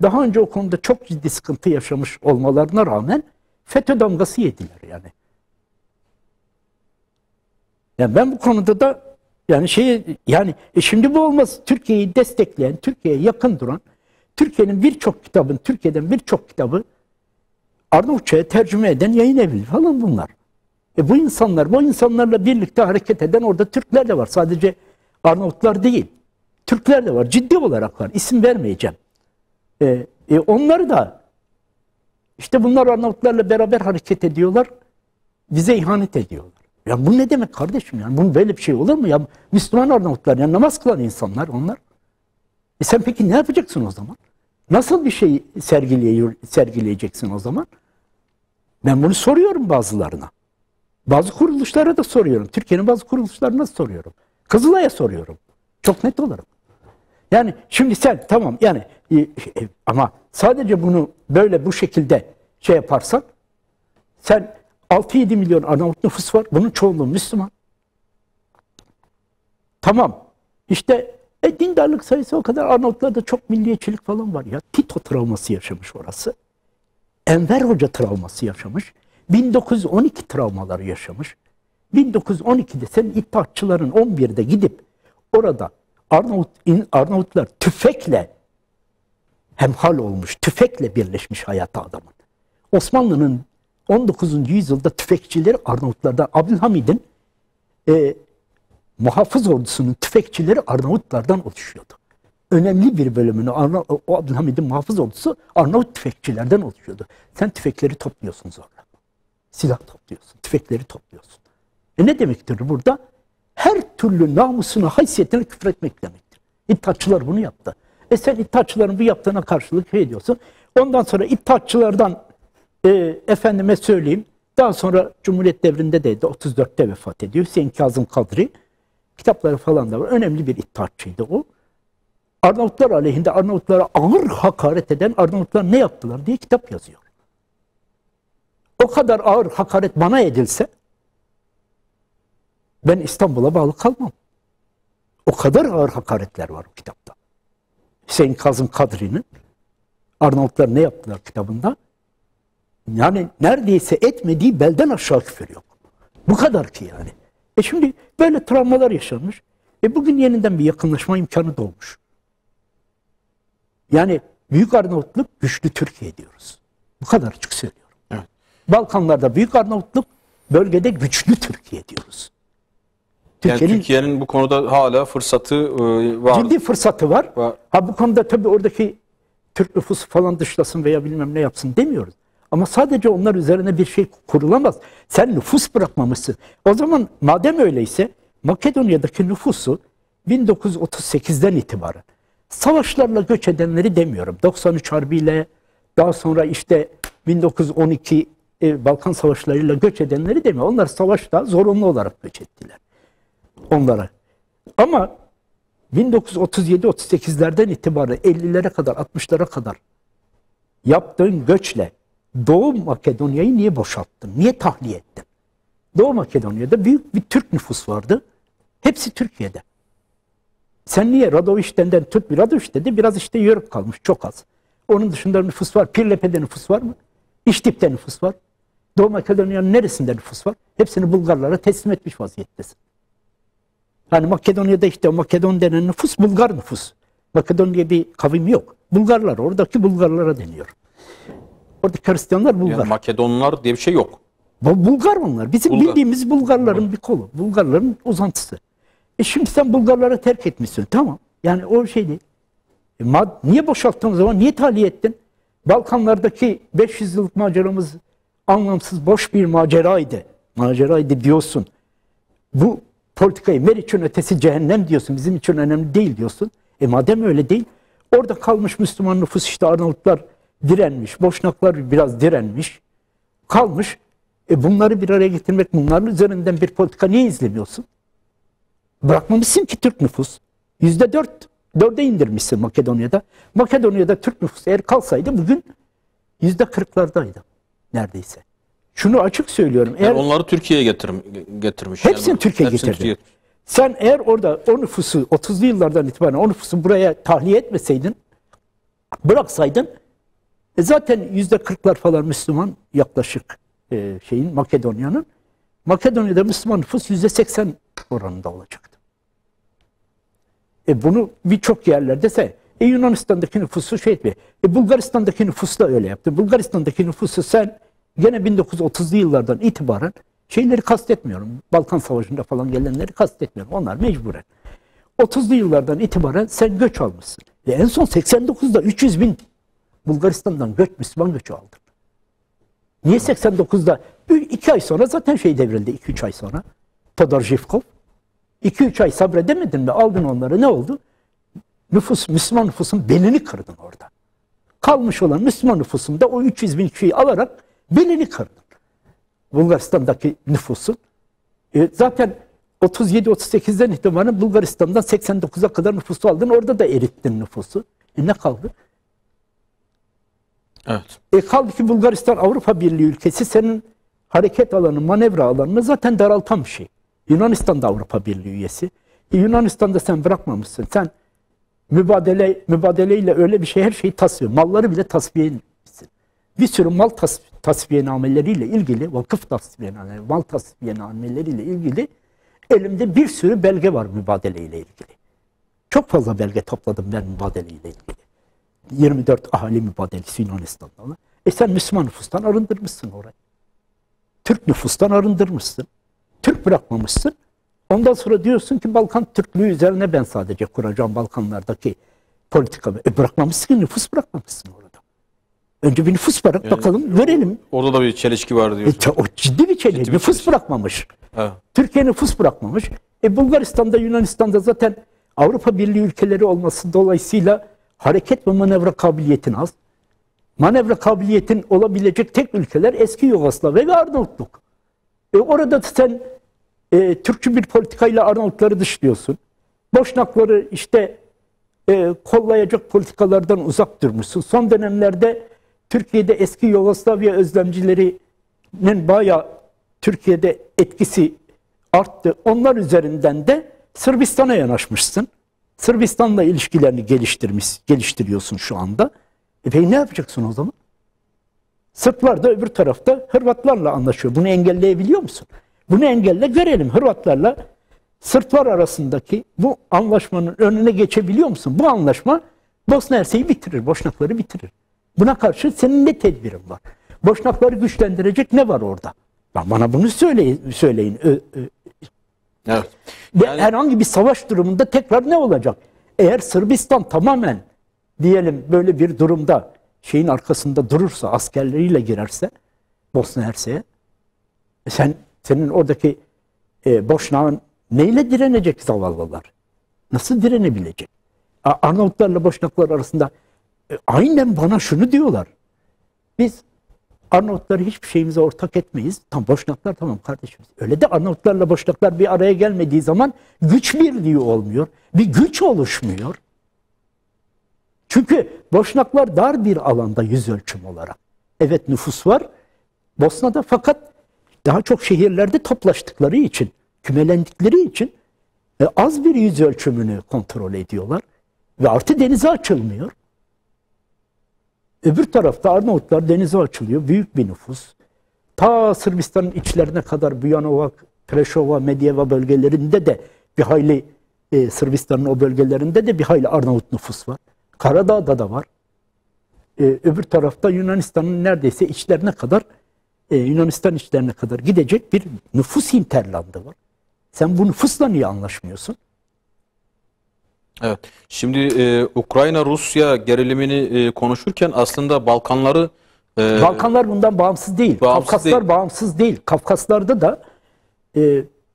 daha önce o konuda çok ciddi sıkıntı yaşamış olmalarına rağmen FETÖ damgası yediler yani. Yani ben bu konuda da şimdi bu olmaz. Türkiye'yi destekleyen, Türkiye'ye yakın duran, Türkiye'den birçok kitabı Arnavutça'ya tercüme eden yayın evi falan bunlar. Bu insanlarla birlikte hareket eden orada Türkler de var. Sadece Arnavutlar değil. Türkler de var. Ciddi olarak var. İsim vermeyeceğim. Onları da işte bunlar Arnavutlarla beraber hareket ediyorlar. Bize ihanet ediyorlar. Ya bu ne demek kardeşim? Yani bunun böyle bir şey olur mu? Ya Müslüman Arnavutlar, yani namaz kılan insanlar onlar. Sen peki ne yapacaksın o zaman? Nasıl bir şey sergileyeceksin o zaman? Ben bunu soruyorum bazılarına. Bazı kuruluşlara da soruyorum. Türkiye'nin bazı kuruluşlarına soruyorum. Kızılay'a soruyorum. Çok net olarak. Yani şimdi sen tamam yani ama sadece bunu böyle bu şekilde yaparsan, sen 6-7 milyon Arnavut nüfus var. Bunun çoğunluğu Müslüman. Tamam. İşte dindarlık sayısı o kadar. Arnavutlarda çok milliyetçilik falan var ya. Tito travması yaşamış orası. Enver Hoca travması yaşamış. 1912 travmaları yaşamış. 1912'de senin İttihatçıların 11'de gidip orada Arnavutlar tüfekle hemhal olmuş, tüfekle birleşmiş hayata adamın. Osmanlı'nın 19. yüzyılda tüfekçileri Arnavutlardan, Abdülhamid'in muhafız ordusunun tüfekçileri Arnavutlardan oluşuyordu. Önemli bir bölümünü Abdülhamid'in muhafız ordusu Arnavut tüfekçilerden oluşuyordu. Sen tüfekleri topluyorsun zorla. Silah topluyorsun, tüfekleri topluyorsun. Ne demektir burada? Her türlü namusuna, haysiyetine küfretmek demektir. İttihatçılar bunu yaptı. Sen İttihatçıların bu yaptığına karşılık ediyorsun. Ondan sonra İttihatçılardan efendime söyleyeyim, daha sonra Cumhuriyet devrinde de 34'te vefat ediyor. Hüseyin Kazım Kadri. Kitapları falan da var. Önemli bir İttihatçıydı o. Arnavutlar aleyhinde Arnavutlara ağır hakaret eden Arnavutlar ne yaptılar diye kitap yazıyor. O kadar ağır hakaret bana edilse ben İstanbul'a bağlı kalmam. O kadar ağır hakaretler var o kitapta. Hüseyin Kazım Kadri'nin Arnavutlar ne yaptılar kitabında. Yani neredeyse etmediği belden aşağı küfür yok. Bu kadar ki yani. Şimdi böyle travmalar yaşanmış. Bugün yeniden bir yakınlaşma imkanı doğmuş. Yani Büyük Arnavutluk güçlü Türkiye diyoruz. Bu kadar açık söylüyorum. Evet. Balkanlarda Büyük Arnavutluk, bölgede güçlü Türkiye diyoruz. Yani Türkiye'nin bu konuda hala fırsatı var. Ciddi fırsatı var. Var. Bu konuda tabii oradaki Türk nüfusu falan dışlasın veya bilmem ne yapsın demiyoruz. Ama sadece onlar üzerine bir şey kurulamaz. Sen nüfus bırakmamışsın. O zaman madem öyleyse Makedonya'daki nüfusu 1938'den itibaren savaşlarla göç edenleri demiyorum. 93 Harbi'yle, daha sonra işte 1912 Balkan Savaşları'yla göç edenleri demiyorum. Onlar savaşta zorunlu olarak göç ettiler. Onlara. Ama 1937-38'lerden itibaren 50'lere kadar, 60'lara kadar yaptığın göçle Doğu Makedonya'yı niye boşalttın? Niye tahliye ettin? Doğu Makedonya'da büyük bir Türk nüfus vardı. Hepsi Türkiye'de. Sen niye Radoviç'ten tut, Radoviç'te de biraz işte Yörük kalmış, çok az. Onun dışında nüfus var. Pirlepe'de nüfus var mı? İştip'te nüfus var. Doğu Makedonya'nın neresinde nüfus var? Hepsini Bulgarlara teslim etmiş vaziyettesin. Yani Makedonya'da işte Makedon denen nüfus Bulgar nüfus. Makedon diye bir kavim yok. Bulgarlar, oradaki Bulgarlara deniyor. Oradaki Hristiyanlar Bulgar. Yani Makedonlar diye bir şey yok. Bulgar onlar. Bizim Bulgar. bildiğimiz Bulgarların bir kolu. Bulgarların uzantısı. Şimdi sen Bulgarları terk etmişsin. Tamam. Yani o şey değil. Niye boşalttın o zaman? Niye tahliye ettin? Balkanlardaki 500 yıllık maceramız anlamsız, boş bir maceraydı. Maceraydı diyorsun. Bu politikayı Meriç'in ötesi cehennem diyorsun. Bizim için önemli değil diyorsun. Madem öyle değil, orada kalmış Müslüman nüfus, işte Arnavutlar direnmiş, Boşnaklar biraz direnmiş, kalmış. Bunları bir araya getirmek, bunların üzerinden bir politika niye izlemiyorsun? Bırakmamışsın ki Türk nüfus. %4'e indirmişsin Makedonya'da. Makedonya'da Türk nüfusu eğer kalsaydı bugün %40'lardaydı neredeyse. Şunu açık söylüyorum. Yani onları Türkiye'ye getirmiş. Hepsini yani, Türkiye'ye getirdi. Sen eğer orada o nüfusu 30'lu yıllardan itibaren o nüfusu buraya tahliye etmeseydin, bıraksaydın, zaten %40'lar falan Müslüman yaklaşık Makedonya'nın. Makedonya'da Müslüman nüfus %80 oranında olacaktı. Bunu birçok yerlerde Yunanistan'daki nüfusu Bulgaristan'daki nüfus da öyle yaptı. Bulgaristan'daki nüfusu sen gene 1930'lu yıllardan itibaren şeyleri kastetmiyorum. Balkan Savaşı'nda falan gelenleri kastetmiyorum. Onlar mecburen. 30'lu yıllardan itibaren sen göç almışsın. En son 89'da 300 bin Bulgaristan'dan Müslüman göçü aldın. Niye 89'da? 2 ay sonra zaten devrildi. 2-3 ay sonra. Todor Zhivkov. 2-3 ay sabredemedin mi? Aldın onları. Ne oldu? Müslüman nüfusun belini kırdın orada. Kalmış olan Müslüman nüfusunda o 300 bin kişiyi alarak belini kırdın. Bulgaristan'daki nüfusun. Zaten 37-38'den itibaren Bulgaristan'dan 89'a kadar nüfusu aldın. Orada da erittin nüfusu. Ne kaldı? Evet. Kaldı ki Bulgaristan Avrupa Birliği ülkesi, senin hareket alanı, manevra alanını zaten daraltan bir şey. Yunanistan da Avrupa Birliği üyesi. Yunanistan'da sen bırakmamışsın. Sen mübadeleyle öyle bir şey, her şeyi tasfiye, malları bile tasfiye etmişsin. Bir sürü mal tasfiyenameleriyle ilgili, vakıf tasfiyenameleri, mal tasfiyenameleriyle ilgili elimde bir sürü belge var mübadeleyle ilgili. Çok fazla belge topladım ben mübadeleyle ilgili. 24 ahali mübadelesi Yunanistan'da olan. Sen Müslüman nüfustan arındırmışsın orayı. Türk nüfustan arındırmışsın. Türk bırakmamışsın. Ondan sonra diyorsun ki Balkan Türklüğü üzerine ben sadece kuracağım Balkanlardaki politikamı. Bırakmamışsın ki, nüfus bırakmamışsın orada. Önce bir nüfus bırak bakalım, görelim. Orada da bir çelişki var diyorsun. O ciddi bir çelişki. Nüfus bırakmamış. Evet. Türkiye nüfus bırakmamış. Bulgaristan'da, Yunanistan'da zaten Avrupa Birliği ülkeleri olması dolayısıyla hareket ve manevra kabiliyetin az. Manevra kabiliyetin olabilecek tek ülkeler eski Yugoslavya ve Arnavutluk. Orada sen Türkçü bir politikayla Arnavutları dışlıyorsun. Boşnakları kollayacak politikalardan uzak durmuşsun. Son dönemlerde Türkiye'de eski Yugoslavya özlemcilerinin bayağı Türkiye'de etkisi arttı. Onlar üzerinden de Sırbistan'a yanaşmışsın. Sırbistan'la ilişkilerini geliştiriyorsun şu anda. Peki ne yapacaksın o zaman? Sırplar da öbür tarafta Hırvatlarla anlaşıyor. Bunu engelleyebiliyor musun? Bunu engelle görelim. Hırvatlarla Sırplar arasındaki bu anlaşmanın önüne geçebiliyor musun? Bu anlaşma Bosna Hersek'i bitirir, Boşnakları bitirir. Buna karşı senin ne tedbirin var? Boşnakları güçlendirecek ne var orada? Bana bunu söyleyin. Evet. Yani herhangi bir savaş durumunda tekrar ne olacak? Eğer Sırbistan tamamen diyelim böyle bir durumda şeyin arkasında durursa, askerleriyle girerse Bosna Hersek'e senin oradaki Boşnak'ın neyle direnecek zavallılar? Nasıl direnebilecek? Arnavutlarla Boşnaklar arasında aynen bana şunu diyorlar. Biz Arnavutları hiçbir şeyimize ortak etmeyiz. Boşnaklar tamam kardeşimiz. Öyle de Arnavutlarla Boşnaklar bir araya gelmediği zaman güç birliği olmuyor. Bir güç oluşmuyor. Çünkü Boşnaklar dar bir alanda yüz ölçüm olarak. Evet nüfus var Bosna'da fakat daha çok şehirlerde toplaştıkları için, kümelendikleri için az bir yüz ölçümünü kontrol ediyorlar. Ve artı denize açılmıyor. Öbür tarafta Arnavutlar denize açılıyor. Büyük bir nüfus. Ta Sırbistan'ın içlerine kadar Bujanova, Prešova, Medjeva bölgelerinde de bir hayli Sırbistan'ın o bölgelerinde de bir hayli Arnavut nüfus var. Karadağ'da da var. Öbür tarafta Yunanistan'ın neredeyse içlerine kadar Yunanistan içlerine kadar gidecek bir nüfus hinterlandı var. Sen bu nüfusla niye anlaşmıyorsun? Evet. Şimdi Ukrayna-Rusya gerilimini konuşurken aslında Balkanları Balkanlar bundan bağımsız değil. Kafkaslar bağımsız değil. Kafkaslarda da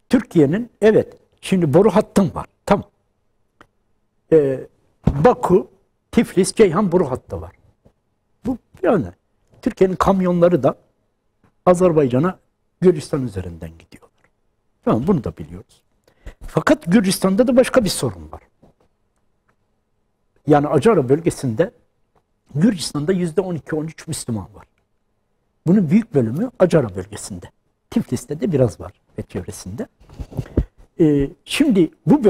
Türkiye'nin evet şimdi boru hattım var. Tamam. Baku, Tiflis, Ceyhan boru hattı var. Bu yani Türkiye'nin kamyonları da Azerbaycan'a Gürcistan üzerinden gidiyorlar. Tamam bunu da biliyoruz. Fakat Gürcistan'da da başka bir sorun var. Yani Acara bölgesinde Gürcistan'da %12-13 Müslüman var. Bunun büyük bölümü Acara bölgesinde. Tiflis'te de biraz var ve çevresinde. Şimdi bu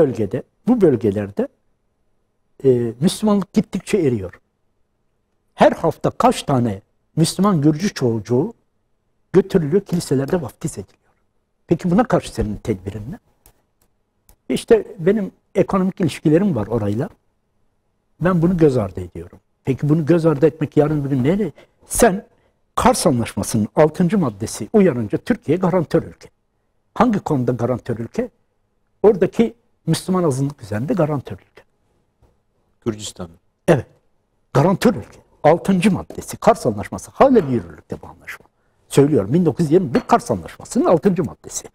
bölgelerde Müslümanlık gittikçe eriyor. Her hafta kaç tane Müslüman Gürcü çocuğu götürülüyor, kiliselerde vaftiz ediliyor. Peki buna karşı senin tedbirin ne? İşte benim ekonomik ilişkilerim var orayla. Ben bunu göz ardı ediyorum. Peki bunu göz ardı etmek yarın bir gün nereye? Sen Kars Anlaşması'nın 6. maddesi uyanınca Türkiye garantör ülke. Hangi konuda garantör ülke? Oradaki Müslüman azınlık üzerinde garantör ülke. Gürcistan. Evet. Garantör ülke. 6. maddesi Kars Anlaşması. Hala bir yürürlükte bu anlaşma. Söylüyorum 1921 Kars Anlaşması'nın 6. maddesi.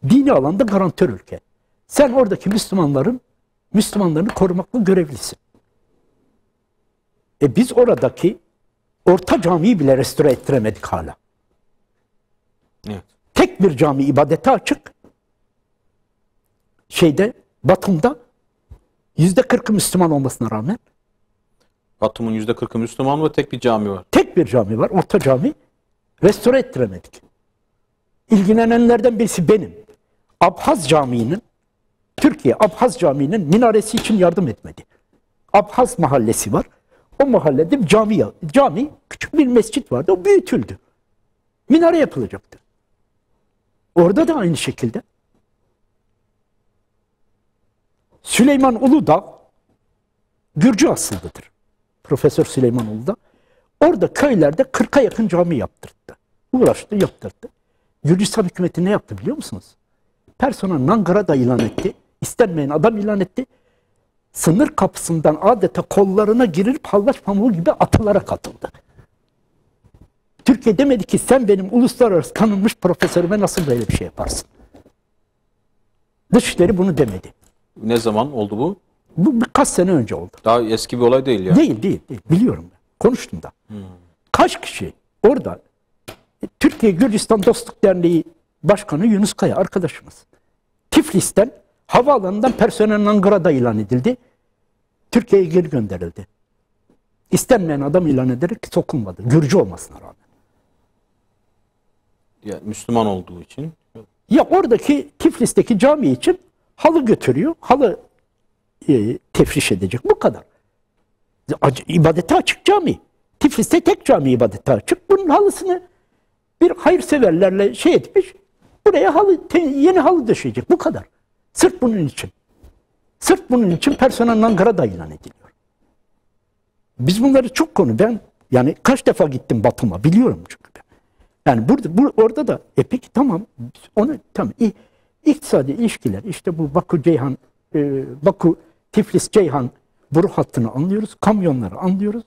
Dini alanda garantör ülke. Sen oradaki Müslümanlarını korumakla görevlisin. Biz oradaki Orta Camii'yi bile restore ettiremedik hala. Evet. Tek bir cami ibadete açık. Batum'da %40'ı Müslüman olmasına rağmen. Batum'un %40'ı Müslüman ve tek bir cami var. Tek bir cami var. Orta Cami. Restore ettiremedik. İlgilenenlerden birisi benim. Türkiye Abhaz Camii'nin minaresi için yardım etmedi. Abhaz mahallesi var. O mahallede bir cami, küçük bir mescit vardı. O büyütüldü. Minare yapılacaktı. Orada da aynı şekilde. Süleyman Uludağ Gürcü asıllıdır. Profesör Süleyman Uludağ. Orada köylerde 40'a yakın cami yaptırdı. Uğraştı, yaptırdı. Gürcistan hükümeti ne yaptı biliyor musunuz? Persona non grata ilan etti. İstenmeyen adam ilan etti. Sınır kapısından adeta kollarına girilip hallaç pamuğu gibi atılara katıldı. Türkiye demedi ki sen benim uluslararası tanınmış profesörüme nasıl böyle bir şey yaparsın? Dışişleri bunu demedi. Ne zaman oldu bu? Bu birkaç sene önce oldu. Daha eski bir olay değil ya. Değil. Biliyorum ben. Konuştum da. Kaç kişi orada Türkiye Gürcistan Dostluk Derneği Başkanı Yunus Kaya arkadaşımız. Tiflis'ten havaalanından personel non grata ilan edildi. Türkiye'ye geri gönderildi. İstenmeyen adam ilan ederek sokulmadı. Gürcü olmasına rağmen. Ya, Müslüman olduğu için. Ya oradaki Tiflis'teki cami için halı götürüyor. Halı tefriş edecek. Bu kadar. İbadete açık cami. Tiflis'te tek cami ibadete açık. Bunun halısını bir hayırseverlerle etmiş. Buraya yeni halı döşeyecek. Bu kadar. Sırf bunun için. Sırf bunun için persona non grata ilan ediliyor. Biz bunları çok ben yani kaç defa gittim Batum'a biliyorum çünkü ben. Yani orada da peki tamam onu tamam iktisadi ilişkiler işte bu Baku Tiflis Ceyhan boru hattını anlıyoruz. Kamyonları anlıyoruz.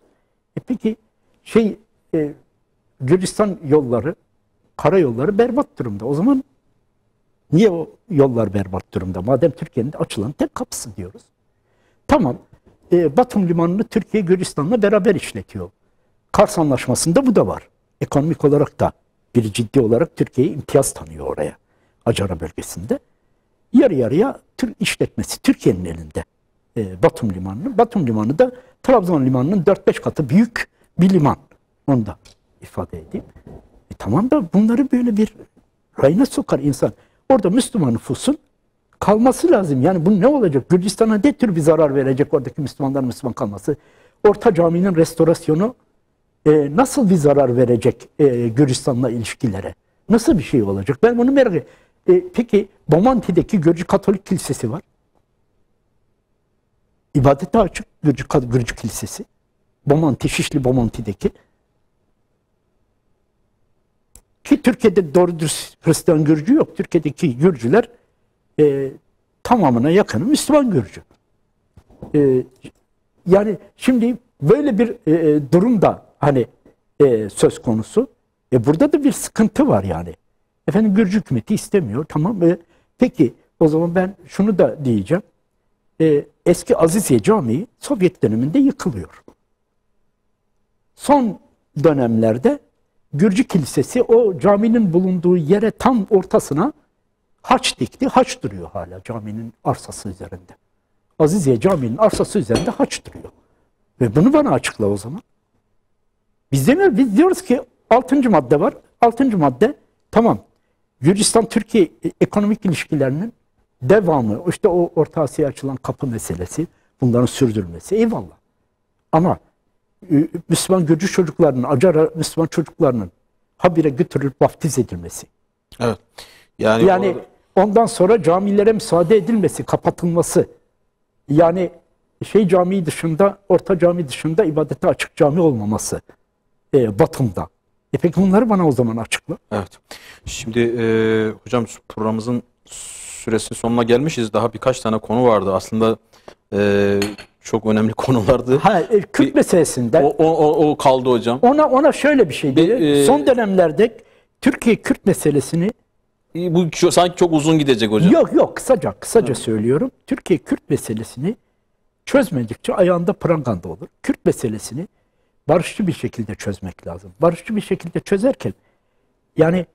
Peki Gürcistan yolları, karayolları berbat durumda. O zaman niye o yollar berbat durumda? Madem Türkiye'nin de açılan tek kapısı diyoruz. Tamam. Batum Limanı'nı Türkiye Gürcistan'la beraber işletiyor. Kars Anlaşması'nda bu da var. Ekonomik olarak da bir ciddi olarak Türkiye'ye imtiyaz tanıyor oraya. Acara bölgesinde. Yarı yarıya işletmesi Türkiye'nin elinde. Batum Limanı'nın. Batum Limanı da Trabzon Limanı'nın 4-5 katı büyük bir liman. Onu da ifade edeyim. Tamam da bunları böyle bir rayına sokar insan. Orada Müslüman nüfusun kalması lazım. Yani bu ne olacak? Gürcistan'a ne tür bir zarar verecek oradaki Müslümanların Müslüman kalması? Orta Cami'nin restorasyonu nasıl bir zarar verecek Gürcistan'la ilişkilere? Nasıl bir şey olacak? Ben bunu merak ediyorum. Peki Bomonti'deki Gürcü Katolik Kilisesi var. İbadete açık Gürcü Kilisesi. Şişli Bomonti'deki. Ki Türkiye'de doğru dürüst Hristiyan Gürcü yok. Türkiye'deki Gürcüler tamamına yakını Müslüman Gürcü. Yani şimdi böyle bir durumda hani söz konusu. Burada da bir sıkıntı var yani. Efendim Gürcü hükümeti istemiyor. Tamam. Peki o zaman ben şunu da diyeceğim. Eski Aziziye Camii Sovyet döneminde yıkılıyor. Son dönemlerde Gürcü Kilisesi o caminin bulunduğu yere tam ortasına haç dikti. Haç duruyor hala caminin arsası üzerinde. Aziziye Camii'nin arsası üzerinde haç duruyor. Ve bunu bana açıkla o zaman. Biz demiyoruz. Biz diyoruz ki 6. madde var. 6. madde tamam. Gürcistan-Türkiye ekonomik ilişkilerinin devamı, işte o Orta Asya'ya açılan kapı meselesi, bunların sürdürülmesi eyvallah. Ama Müslüman Gürcü çocuklarının, Acara Müslüman çocuklarının habire götürülüp vaftiz edilmesi. Evet. Yani ondan sonra camilere müsaade edilmesi, kapatılması. Yani camii dışında, Orta Cami dışında ibadete açık cami olmaması Batum'da. Peki bunları bana o zaman açıkla. Evet. Şimdi hocam programımızın süresi sonuna gelmişiz. Daha birkaç tane konu vardı. Aslında çok önemli konulardı. Kürt meselesinde. O kaldı hocam. Ona şöyle bir şey dedi. Son dönemlerde Türkiye Kürt meselesini bu sanki çok uzun gidecek hocam. Yok kısaca söylüyorum. Türkiye Kürt meselesini çözmedikçe ayağında pranganda olur. Kürt meselesini barışçı bir şekilde çözmek lazım. Barışçı bir şekilde çözerken yani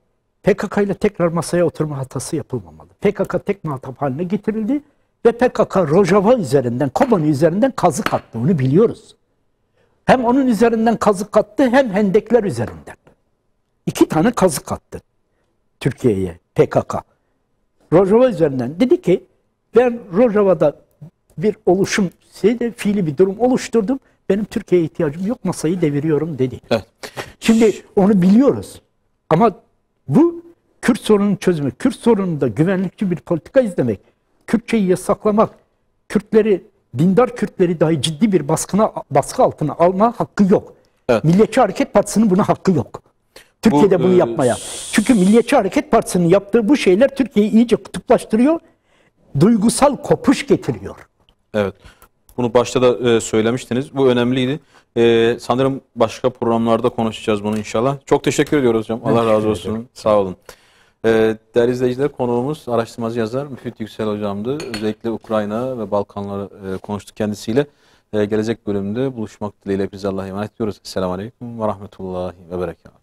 PKK ile tekrar masaya oturma hatası yapılmamalı. PKK tek muhatap haline getirildi ve PKK Rojava üzerinden, Kobani üzerinden kazık attı. Onu biliyoruz. Hem onun üzerinden kazık attı hem Hendekler üzerinden. 2 tane kazık attı Türkiye'ye PKK. Rojava üzerinden dedi ki ben Rojava'da bir oluşum, fiili bir durum oluşturdum. Benim Türkiye'ye ihtiyacım yok, masayı deviriyorum dedi. Evet. Şimdi onu biliyoruz. Ama bu Kürt sorunun çözümü, Kürt sorununda güvenlikçi bir politika izlemek, Kürtçeyi yasaklamak, dindar Kürtleri dahi ciddi bir baskı altına alma hakkı yok. Evet. Milliyetçi Hareket Partisi'nin buna hakkı yok. Türkiye'de bunu yapmaya. Çünkü Milliyetçi Hareket Partisi'nin yaptığı bu şeyler Türkiye'yi iyice kutuplaştırıyor, duygusal kopuş getiriyor. Evet. Bunu başta da söylemiştiniz. Bu önemliydi. Sanırım başka programlarda konuşacağız bunu inşallah. Çok teşekkür ediyoruz hocam. Allah razı olsun. Sağ olun. Değerli izleyiciler, konuğumuz araştırmacı yazar Müfit Yüksel hocamdı. Özellikle Ukrayna ve Balkanları konuştuk kendisiyle. Gelecek bölümde buluşmak dileğiyle hepinize Allah'a emanet ediyoruz. Esselamu Aleyküm ve Rahmetullahi ve Berekatuhu.